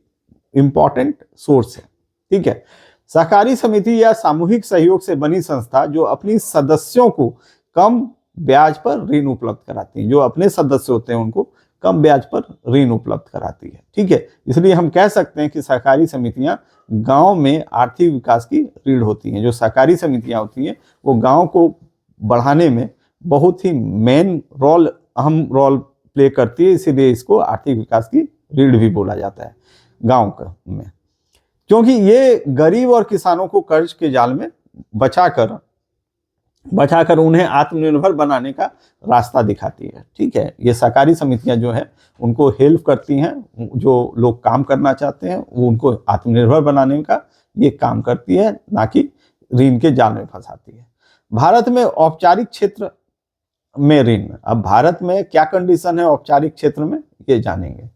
इम्पॉर्टेंट सोर्स है। ठीक है, सहकारी समिति या सामूहिक सहयोग से बनी संस्था जो अपनी सदस्यों को कम ब्याज पर ऋण उपलब्ध कराती है, जो अपने सदस्य होते हैं उनको कम ब्याज पर ऋण उपलब्ध कराती है। ठीक है, इसलिए हम कह सकते हैं कि सहकारी समितियां गांव में आर्थिक विकास की रीढ़ होती हैं। जो सहकारी समितियां होती हैं वो गांव को बढ़ाने में बहुत ही अहम रोल प्ले करती है, इसीलिए इसको आर्थिक विकास की रीढ़ भी बोला जाता है गांव में, क्योंकि ये गरीब और किसानों को कर्ज के जाल में बचाकर उन्हें आत्मनिर्भर बनाने का रास्ता दिखाती है। ठीक है, ये सहकारी समितियां जो है उनको हेल्प करती हैं, जो लोग काम करना चाहते हैं वो उनको आत्मनिर्भर बनाने का ये काम करती है, ना कि ऋण के जाल में फंसाती है। भारत में औपचारिक क्षेत्र में ऋण, अब भारत में क्या कंडीशन है औपचारिक क्षेत्र में ये जानेंगे।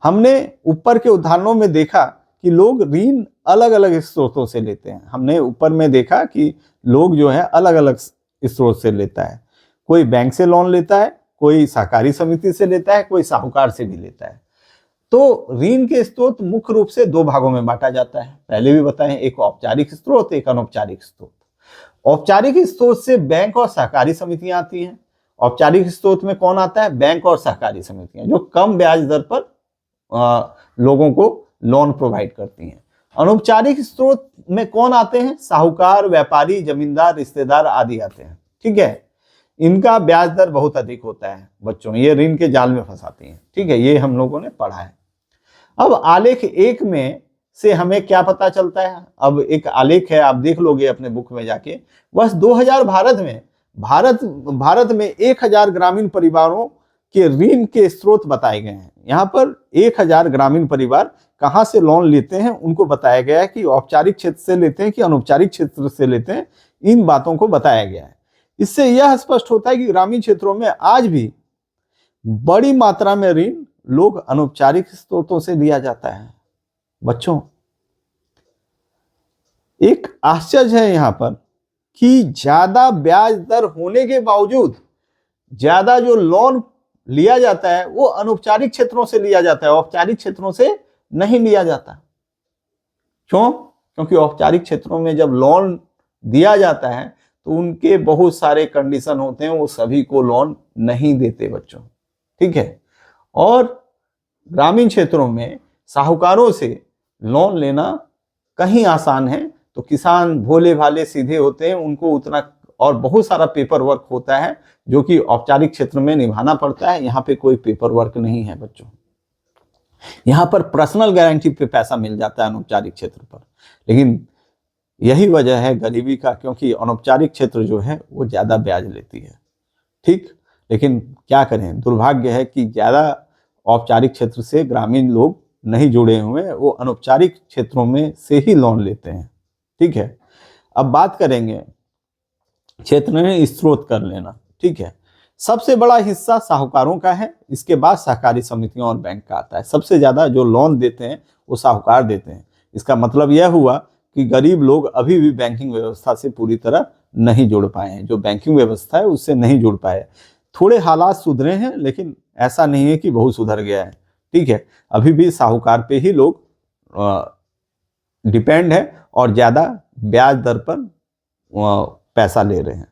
हमने ऊपर के उदाहरणों में देखा कि लोग ऋण अलग अलग स्रोतों से लेते हैं। हमने ऊपर में देखा कि लोग जो है अलग अलग स्रोत से लेता है, कोई बैंक से लोन लेता है, कोई सहकारी समिति से लेता है, कोई साहूकार से भी लेता है। तो ऋण के स्रोत मुख्य रूप से दो भागों में बांटा जाता है, पहले भी बताएं, एक औपचारिक स्रोत, एक अनौपचारिक स्रोत। औपचारिक स्रोत से बैंक और सहकारी समितियां आती हैं। औपचारिक स्रोत में कौन आता है? बैंक और सहकारी समितियां, जो कम ब्याज दर पर लोगों को लोन प्रोवाइड करती हैं। अनौपचारिक स्रोत में कौन आते हैं? साहूकार, व्यापारी, जमींदार, रिश्तेदार आदि आते हैं। ठीक है, इनका ब्याज दर बहुत अधिक होता है बच्चों, ये ऋण के जाल में फंसाती हैं। ठीक है, ये हम लोगों ने पढ़ा है। अब आलेख 1 में से हमें क्या पता चलता है? अब एक आलेख है, आप देख लोगे अपने बुक में जाके। वर्ष 2000 भारत में 1000 ग्रामीण परिवारों के ऋण के स्रोत बताए गए हैं। यहाँ पर 1000 ग्रामीण परिवार कहाँ से लोन लेते हैं उनको बताया गया है कि औपचारिक क्षेत्र से लेते हैं कि अनौपचारिक क्षेत्र से लेते हैं, इन बातों को बताया गया है। इससे यह स्पष्ट होता है कि ग्रामीण क्षेत्रों में आज भी बड़ी मात्रा में ऋण लोग अनौपचारिक स्रोतों से लिया जाता है। बच्चों, एक आश्चर्य है यहाँ पर कि ज्यादा ब्याज दर होने के बावजूद ज्यादा जो लोन लिया जाता है वो अनौपचारिक क्षेत्रों से लिया जाता है, औपचारिक क्षेत्रों से नहीं लिया जाता। क्यों? क्योंकि औपचारिक क्षेत्रों में जब लोन दिया जाता है तो उनके बहुत सारे कंडीशन होते हैं, वो सभी को लोन नहीं देते बच्चों। ठीक है, और ग्रामीण क्षेत्रों में साहूकारों से लोन लेना कहीं आसान है, तो किसान भोले भाले सीधे होते हैं, उनको उतना और बहुत सारा पेपर वर्क होता है जो कि औपचारिक क्षेत्र में निभाना पड़ता है। यहाँ पे कोई पेपर वर्क नहीं है बच्चों, यहाँ पर पर्सनल गारंटी पे पैसा मिल जाता है अनौपचारिक क्षेत्र पर। लेकिन यही वजह है गरीबी का, क्योंकि अनौपचारिक क्षेत्र जो है वो ज्यादा ब्याज लेती है। ठीक, लेकिन क्या करें, दुर्भाग्य है कि ज्यादा औपचारिक क्षेत्र से ग्रामीण लोग नहीं जुड़े हुए, वो अनौपचारिक क्षेत्रों में से ही लोन लेते हैं। ठीक है, अब बात करेंगे क्षेत्र में स्रोत कर लेना। ठीक है, सबसे बड़ा हिस्सा साहूकारों का है, इसके बाद सहकारी समितियों और बैंक का आता है। सबसे ज्यादा जो लोन देते हैं वो साहूकार देते हैं। इसका मतलब यह हुआ कि गरीब लोग अभी भी बैंकिंग व्यवस्था से पूरी तरह नहीं जुड़ पाए हैं, जो बैंकिंग व्यवस्था है उससे नहीं जुड़ पाए। थोड़े हालात सुधरे हैं, लेकिन ऐसा नहीं है कि बहुत सुधर गया है। ठीक है, अभी भी साहूकार पे ही लोग डिपेंड है और ज्यादा ब्याज दर पर पैसा ले रहे हैं।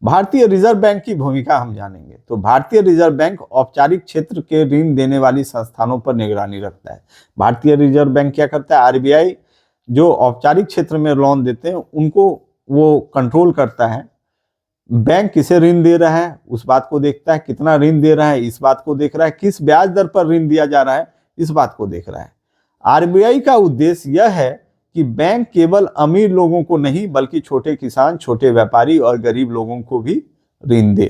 भारतीय रिजर्व बैंक की भूमिका हम जानेंगे। तो भारतीय रिजर्व बैंक औपचारिक क्षेत्र के ऋण देने वाली संस्थानों पर निगरानी रखता है। भारतीय रिजर्व बैंक क्या करता है? आरबीआई जो औपचारिक क्षेत्र में लोन देते हैं उनको वो कंट्रोल करता है। बैंक किसे ऋण दे रहा है उस बात को देखता है, कितना ऋण दे रहा है इस बात को देख रहा है, किस ब्याज दर पर ऋण दिया जा रहा है इस बात को देख रहा है। आरबीआई का उद्देश्य यह है कि बैंक केवल अमीर लोगों को नहीं बल्कि छोटे किसान, छोटे व्यापारी और गरीब लोगों को भी ऋण दे।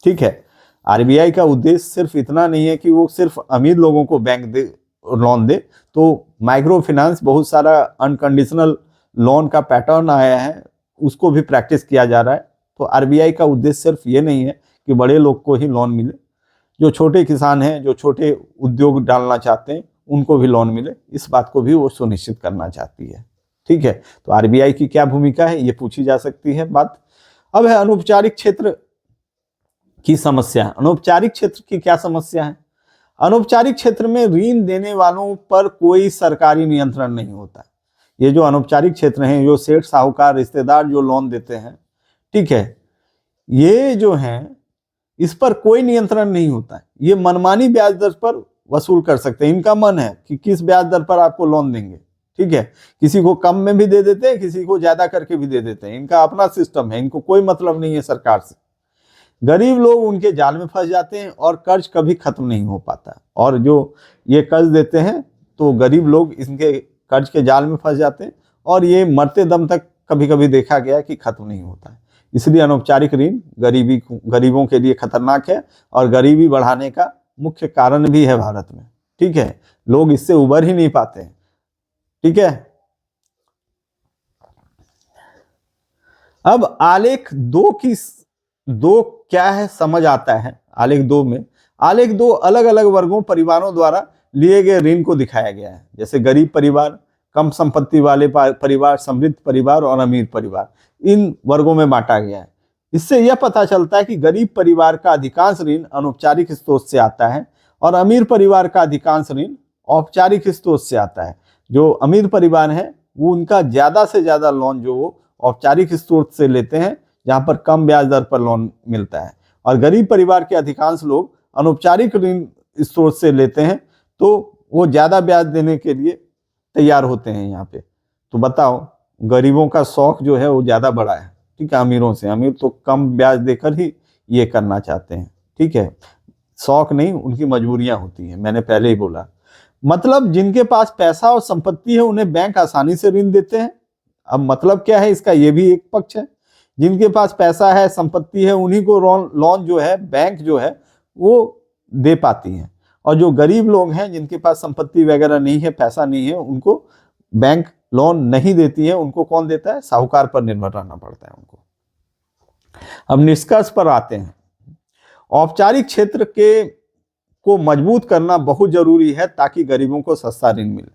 ठीक है, आरबीआई का उद्देश्य सिर्फ इतना नहीं है कि वो सिर्फ अमीर लोगों को बैंक दे, लोन दे। तो माइक्रो फाइनेंस, बहुत सारा अनकंडीशनल लोन का पैटर्न आया है, उसको भी प्रैक्टिस किया जा रहा है। तो आरबीआई का उद्देश्य सिर्फ ये नहीं है कि बड़े लोग को ही लोन मिले, जो छोटे किसान हैं, जो छोटे उद्योग डालना चाहते हैं, उनको भी लोन मिले, इस बात को भी वो सुनिश्चित करना चाहती है। ठीक है, तो आरबीआई की क्या भूमिका है, ये पूछी जा सकती है बात। अब है अनौपचारिक क्षेत्र की समस्या। अनौपचारिक क्षेत्र की क्या समस्या है? अनौपचारिक क्षेत्र में ऋण देने वालों पर कोई सरकारी नियंत्रण नहीं होता। ये जो अनौपचारिक क्षेत्र हैं, जो सेठ साहूकार रिश्तेदार जो लोन देते हैं, ठीक है, ये जो हैं, इस पर कोई नियंत्रण नहीं होता है। ये मनमानी ब्याज दर पर वसूल कर सकते हैं। इनका मन है कि किस ब्याज दर पर आपको लोन देंगे। ठीक है, किसी को कम में भी दे देते हैं, किसी को ज्यादा करके भी दे देते हैं। इनका अपना सिस्टम है, इनको कोई मतलब नहीं है सरकार से। गरीब लोग उनके जाल में फंस जाते हैं और कर्ज कभी खत्म नहीं हो पाता। और जो ये कर्ज देते हैं, तो गरीब लोग इनके कर्ज के जाल में फंस जाते हैं और ये मरते दम तक कभी कभी देखा गया कि खत्म नहीं होता है। इसलिए अनौपचारिक ऋण गरीबों के लिए खतरनाक है और गरीबी बढ़ाने का मुख्य कारण भी है भारत में। ठीक है, लोग इससे उबर ही नहीं पाते हैं। ठीक है, अब आलेख 2 क्या है समझ आता है। आलेख 2 अलग अलग वर्गों परिवारों द्वारा लिए गए ऋण को दिखाया गया है। जैसे गरीब परिवार, कम संपत्ति वाले परिवार, समृद्ध परिवार और अमीर परिवार, इन वर्गों में बांटा गया है। इससे यह पता चलता है कि गरीब परिवार का अधिकांश ऋण अनौपचारिक स्रोत से आता है और अमीर परिवार का अधिकांश ऋण औपचारिक स्रोत से आता है। जो अमीर परिवार है, वो उनका ज्यादा से ज्यादा लोन जो वो औपचारिक स्रोत से लेते हैं, जहां पर कम ब्याज दर पर लोन मिलता है। और गरीब परिवार के अधिकांश लोग अनौपचारिक ऋण स्रोत से लेते हैं, तो वो ज्यादा ब्याज देने के लिए तैयार होते हैं यहाँ पे। तो बताओ, गरीबों का शौक जो है वो ज्यादा बड़ा है, ठीक है, अमीरों से। अमीर तो कम ब्याज देकर ही ये करना चाहते हैं। ठीक है, शौक नहीं, उनकी मजबूरियां होती हैं, मैंने पहले ही बोला। मतलब जिनके पास पैसा और संपत्ति है, उन्हें बैंक आसानी से ऋण देते हैं। अब मतलब क्या है इसका, ये भी एक पक्ष है। जिनके पास पैसा है, संपत्ति है, उन्हीं को लोन जो है बैंक जो है वो दे पाती है। और जो गरीब लोग हैं, जिनके पास संपत्ति वगैरह नहीं है, पैसा नहीं है, उनको बैंक लोन नहीं देती है। उनको कौन देता है? साहूकार पर निर्भर रहना पड़ता है उनको। अब निष्कर्ष पर आते हैं। औपचारिक क्षेत्र को मजबूत करना बहुत जरूरी है ताकि गरीबों को सस्ता ऋण मिले।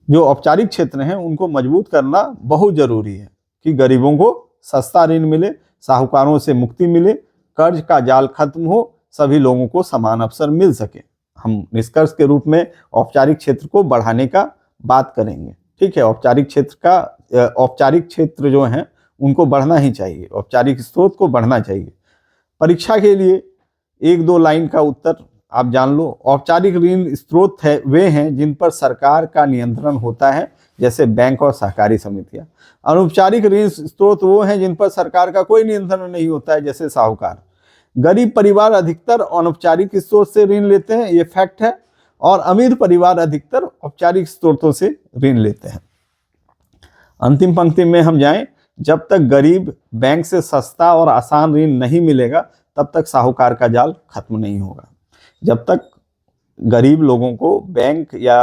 जो औपचारिक क्षेत्र हैं, उनको मजबूत करना बहुत जरूरी है कि गरीबों को सस्ता ऋण मिले, साहूकारों से मुक्ति मिले, कर्ज का जाल खत्म हो, सभी लोगों को समान अवसर मिल सके। हम निष्कर्ष के रूप में औपचारिक क्षेत्र को बढ़ाने का बात करेंगे। ठीक है, औपचारिक क्षेत्र जो हैं उनको बढ़ना ही चाहिए, औपचारिक स्रोत को बढ़ना चाहिए। परीक्षा के लिए 1-2 लाइन का उत्तर आप जान लो। औपचारिक ऋण स्रोत है वे हैं जिन पर सरकार का नियंत्रण होता है, जैसे बैंक और सहकारी समितियां। अनौपचारिक ऋण स्रोत वो हैं जिन पर सरकार का कोई नियंत्रण नहीं होता है, जैसे साहूकार। गरीब परिवार अधिकतर अनौपचारिक स्रोत से ऋण लेते हैं, ये फैक्ट है, और अमीर परिवार अधिकतर औपचारिक स्रोतों से ऋण लेते हैं। अंतिम पंक्ति में हम जाएं, जब तक गरीब बैंक से सस्ता और आसान ऋण नहीं मिलेगा, तब तक साहूकार का जाल खत्म नहीं होगा। जब तक गरीब लोगों को बैंक या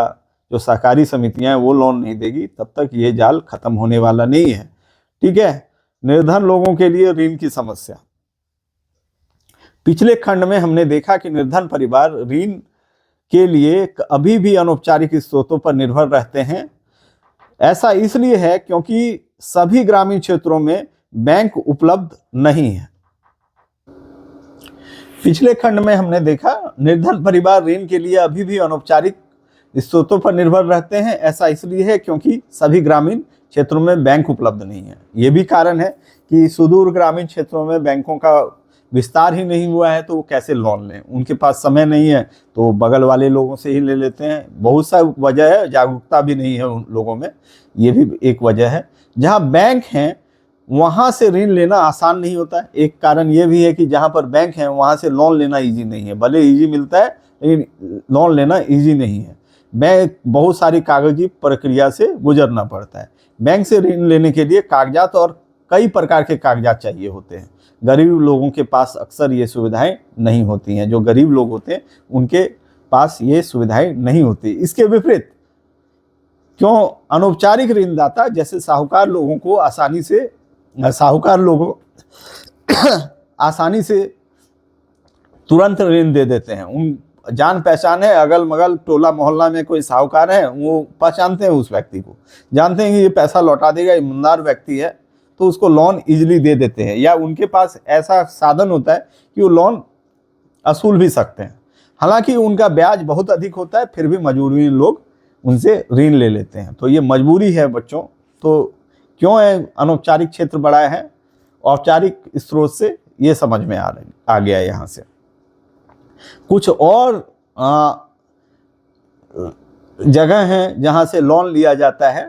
जो सहकारी समितियां हैं वो लोन नहीं देगी, तब तक ये जाल खत्म होने वाला नहीं है। ठीक है, निर्धन लोगों के लिए ऋण की समस्या। पिछले खंड में हमने देखा कि निर्धन परिवार ऋण के लिए अभी भी अनौपचारिक स्रोतों पर निर्भर रहते हैं। ऐसा इसलिए है क्योंकि सभी ग्रामीण क्षेत्रों में बैंक उपलब्ध नहीं है। पिछले खंड में हमने देखा निर्धन परिवार ऋण के लिए अभी भी अनौपचारिक स्रोतों पर निर्भर रहते हैं। ऐसा इसलिए है क्योंकि सभी ग्रामीण क्षेत्रों में बैंक उपलब्ध नहीं है। ये भी कारण है कि सुदूर ग्रामीण क्षेत्रों में बैंकों का विस्तार ही नहीं हुआ है, तो वो कैसे लोन लें। उनके पास समय नहीं है तो बगल वाले लोगों से ही ले लेते हैं। बहुत सा वजह है, जागरूकता भी नहीं है उन लोगों में, ये भी एक वजह है। जहाँ बैंक हैं वहाँ से ऋण लेना आसान नहीं होता है। एक कारण ये भी है कि जहाँ पर बैंक है वहाँ से लोन लेना ईजी नहीं है। भले ईजी मिलता है लेकिन लोन लेना ईजी नहीं है। बैंक बहुत सारी कागजी प्रक्रिया से गुजरना पड़ता है। बैंक से ऋण लेने के लिए कागजात और कई प्रकार के कागजात चाहिए होते हैं। गरीब लोगों के पास अक्सर ये सुविधाएं नहीं होती हैं। जो गरीब लोग होते हैं उनके पास ये सुविधाएं नहीं होती। इसके विपरीत क्यों अनौपचारिक ऋणदाता जैसे साहूकार लोगों को आसानी से तुरंत ऋण दे देते हैं। उन जान पहचान है, अगल मगल टोला मोहल्ला में कोई साहूकार है, वो पहचानते हैं उस व्यक्ति को, जानते हैं कि ये पैसा लौटा देगा, ईमानदार व्यक्ति है, तो उसको लोन इजीली दे देते हैं। या उनके पास ऐसा साधन होता है कि वो लोन असूल भी सकते हैं। हालांकि उनका ब्याज बहुत अधिक होता है, फिर भी मजबूरी लोग उनसे ऋण ले लेते हैं। तो ये मजबूरी है बच्चों। तो क्यों है अनौपचारिक क्षेत्र बढ़ा है, औपचारिक स्रोत से ये समझ में आ गया। यहाँ से कुछ और जगह हैं जहाँ से लोन लिया जाता है,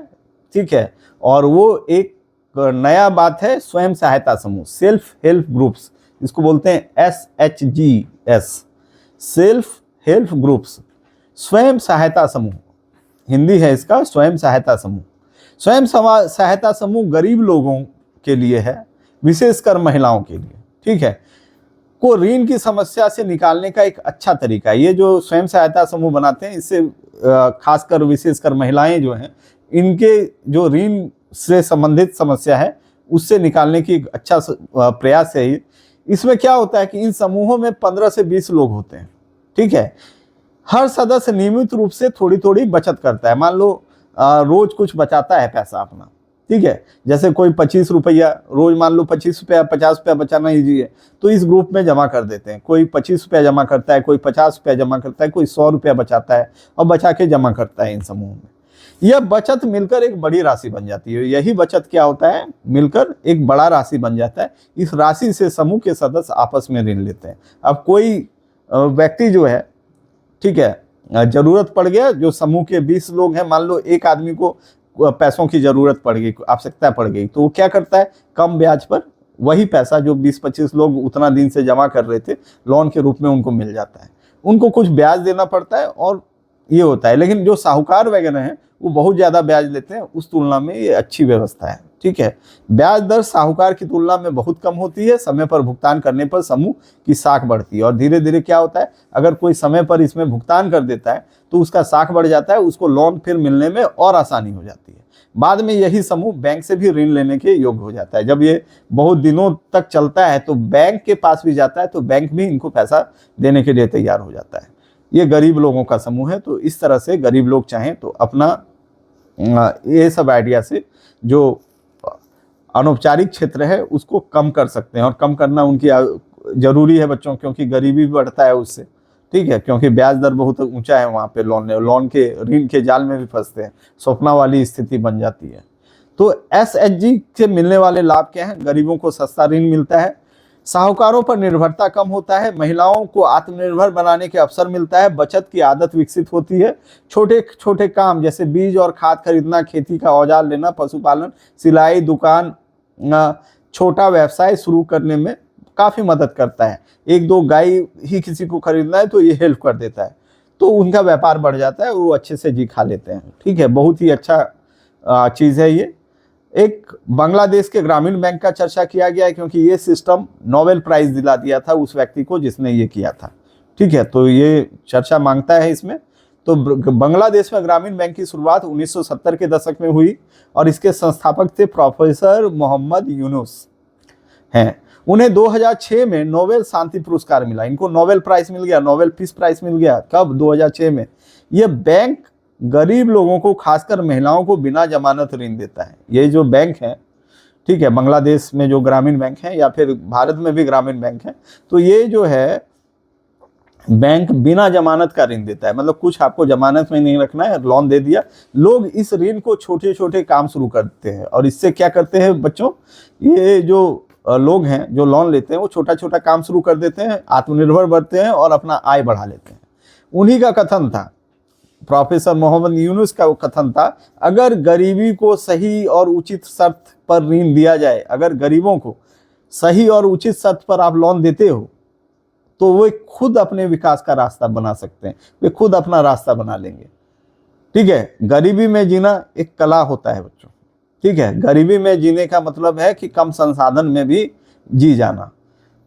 ठीक है, और वो एक नया बात है, स्वयं सहायता समूह, सेल्फ हेल्प ग्रुप्स, इसको बोलते हैं SHGS, सेल्फ हेल्प ग्रुप्स, स्वयं सहायता समूह, हिंदी है इसका स्वयं सहायता समूह। स्वयं सहायता समूह गरीब लोगों के लिए है, विशेषकर महिलाओं के लिए, ठीक है, को ऋण की समस्या से निकालने का एक अच्छा तरीका है। ये जो स्वयं सहायता समूह बनाते हैं, इससे खासकर विशेषकर महिलाएं जो हैं, इनके जो ऋण से संबंधित समस्या है उससे निकालने की एक अच्छा प्रयास है। इसमें क्या होता है कि इन समूहों में 15 से 20 लोग होते हैं, ठीक है। हर सदस्य नियमित रूप से थोड़ी थोड़ी बचत करता है। मान लो रोज कुछ बचाता है पैसा अपना, ठीक है, जैसे कोई 25 रुपया रोज, मान लो 25 रुपया 50 रुपया बचाना ईजी है, तो इस ग्रुप में जमा कर देते हैं। कोई 25 रुपया जमा करता है, कोई 50 रुपया जमा करता है, कोई 100 रुपया बचाता है और बचा के जमा करता है इन समूह में। यह बचत मिलकर एक बड़ी राशि बन जाती है। यही बचत क्या होता है, मिलकर एक बड़ा राशि बन जाता है। इस राशि से समूह के सदस्य आपस में ऋण लेते हैं। अब कोई व्यक्ति जो है, ठीक है, जरूरत पड़ गया, जो समूह के 20 लोग हैं, मान लो एक आदमी को पैसों की जरूरत पड़ गई, आवश्यकता पड़ गई, तो वो क्या करता है, कम ब्याज पर वही पैसा जो 20-25 लोग उतना दिन से जमा कर रहे थे, लोन के रूप में उनको मिल जाता है। उनको कुछ ब्याज देना पड़ता है और ये होता है। लेकिन जो साहूकार वगैरह हैं वो बहुत ज़्यादा ब्याज लेते हैं, उस तुलना में ये अच्छी व्यवस्था है, ठीक है। ब्याज दर साहूकार की तुलना में बहुत कम होती है। समय पर भुगतान करने पर समूह की साख बढ़ती है और धीरे धीरे क्या होता है, अगर कोई समय पर इसमें भुगतान कर देता है तो उसका साख बढ़ जाता है, उसको लोन फिर मिलने में और आसानी हो जाती है। बाद में यही समूह बैंक से भी ऋण लेने के योग्य हो जाता है। जब ये बहुत दिनों तक चलता है तो बैंक के पास भी जाता है, तो बैंक भी इनको पैसा देने के लिए तैयार हो जाता है। ये गरीब लोगों का समूह है। तो इस तरह से गरीब लोग चाहें तो अपना ये सब आइडिया से जो अनौपचारिक क्षेत्र है उसको कम कर सकते हैं। और कम करना उनकी जरूरी है बच्चों, क्योंकि गरीबी बढ़ता है उससे, ठीक है, क्योंकि ब्याज दर बहुत ऊंचा है वहाँ पे, लोन के ऋण के जाल में भी फंसते हैं, स्वप्ना वाली स्थिति बन जाती है। तो SHG से मिलने वाले लाभ क्या हैं, गरीबों को सस्ता ऋण मिलता है, साहूकारों पर निर्भरता कम होता है, महिलाओं को आत्मनिर्भर बनाने के अवसर मिलता है, बचत की आदत विकसित होती है, छोटे छोटे काम जैसे बीज और खाद खरीदना, खेती का औजार लेना, पशुपालन, सिलाई, दुकान, छोटा व्यवसाय शुरू करने में काफ़ी मदद करता है। 1-2 गाय ही किसी को खरीदना है तो ये हेल्प कर देता है, तो उनका व्यापार बढ़ जाता है, वो अच्छे से जी खा लेते हैं, ठीक है। बहुत ही अच्छा चीज़ है ये। एक बांग्लादेश के ग्रामीण बैंक का चर्चा किया गया है, क्योंकि ये सिस्टम नोबेल प्राइज दिला दिया था उस व्यक्ति को जिसने ये किया था, ठीक है। तो ये चर्चा मांगता है इसमें। तो बांग्लादेश में ग्रामीण बैंक की शुरुआत 1970 के दशक में हुई और इसके संस्थापक थे प्रोफेसर मोहम्मद यूनुस हैं। उन्हें 2006 में नोबेल शांति पुरस्कार मिला। इनको नोबेल प्राइज मिल गया, नोबेल पीस प्राइज मिल गया। कब? 2006 में। यह बैंक गरीब लोगों को, खासकर महिलाओं को, बिना जमानत ऋण देता है। ये जो बैंक है, ठीक है, बांग्लादेश में जो ग्रामीण बैंक है या फिर भारत में भी ग्रामीण बैंक है, तो ये जो है बैंक बिना जमानत का ऋण देता है। मतलब कुछ आपको जमानत में नहीं रखना है, लोन दे दिया। लोग इस ऋण को छोटे छोटे काम शुरू करते हैं और इससे क्या करते हैं बच्चों, ये जो लोग हैं जो लोन लेते हैं वो छोटा छोटा काम शुरू कर देते हैं, आत्मनिर्भर बनते हैं और अपना आय बढ़ा लेते हैं। उन्हीं का कथन था, प्रोफेसर मोहम्मद यूनुस का वो कथन था, अगर गरीबी को सही और उचित शर्त पर ऋण दिया जाए, अगर गरीबों को सही और उचित शर्त पर आप लोन देते हो तो वे खुद अपने विकास का रास्ता बना सकते हैं, वे खुद अपना रास्ता बना लेंगे, ठीक है। गरीबी में जीना एक कला होता है बच्चों, ठीक है। गरीबी में जीने का मतलब है कि कम संसाधन में भी जी जाना।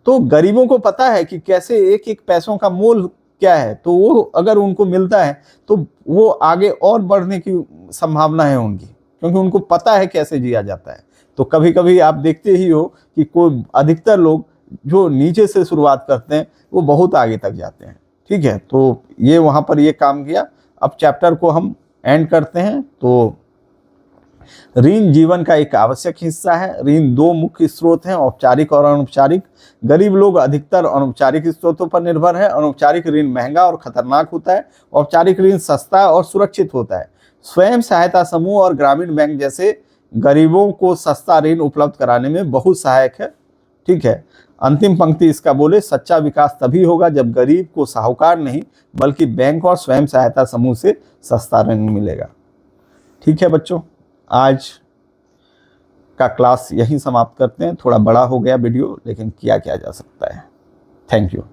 तो गरीबों को पता है कि कैसे एक एक पैसों का मोल क्या है, तो वो अगर उनको मिलता है तो वो आगे और बढ़ने की संभावना है उनकी, क्योंकि उनको पता है कैसे जिया जाता है। तो कभी कभी आप देखते ही हो कि कोई अधिकतर लोग जो नीचे से शुरुआत करते हैं वो बहुत आगे तक जाते हैं। ठीक है, तो ये वहाँ पर ये काम किया। अब चैप्टर को हम एंड करते हैं। तो ऋण जीवन का एक आवश्यक हिस्सा है। ऋण दो मुख्य स्रोत हैं, औपचारिक और अनौपचारिक। गरीब लोग अधिकतर अनौपचारिक स्रोतों पर निर्भर है। अनौपचारिक ऋण महंगा और खतरनाक होता है, औपचारिक ऋण सस्ता और सुरक्षित होता है। स्वयं सहायता समूह और ग्रामीण बैंक जैसे गरीबों को सस्ता ऋण उपलब्ध कराने में बहुत सहायक है। ठीक है, अंतिम पंक्ति इसका बोले, सच्चा विकास तभी होगा जब गरीब को साहूकार नहीं बल्कि बैंक और स्वयं सहायता समूह से सस्ता ऋण मिलेगा। ठीक है बच्चों, आज का क्लास यहीं समाप्त करते हैं। थोड़ा बड़ा हो गया वीडियो, लेकिन किया जा सकता है। Thank you.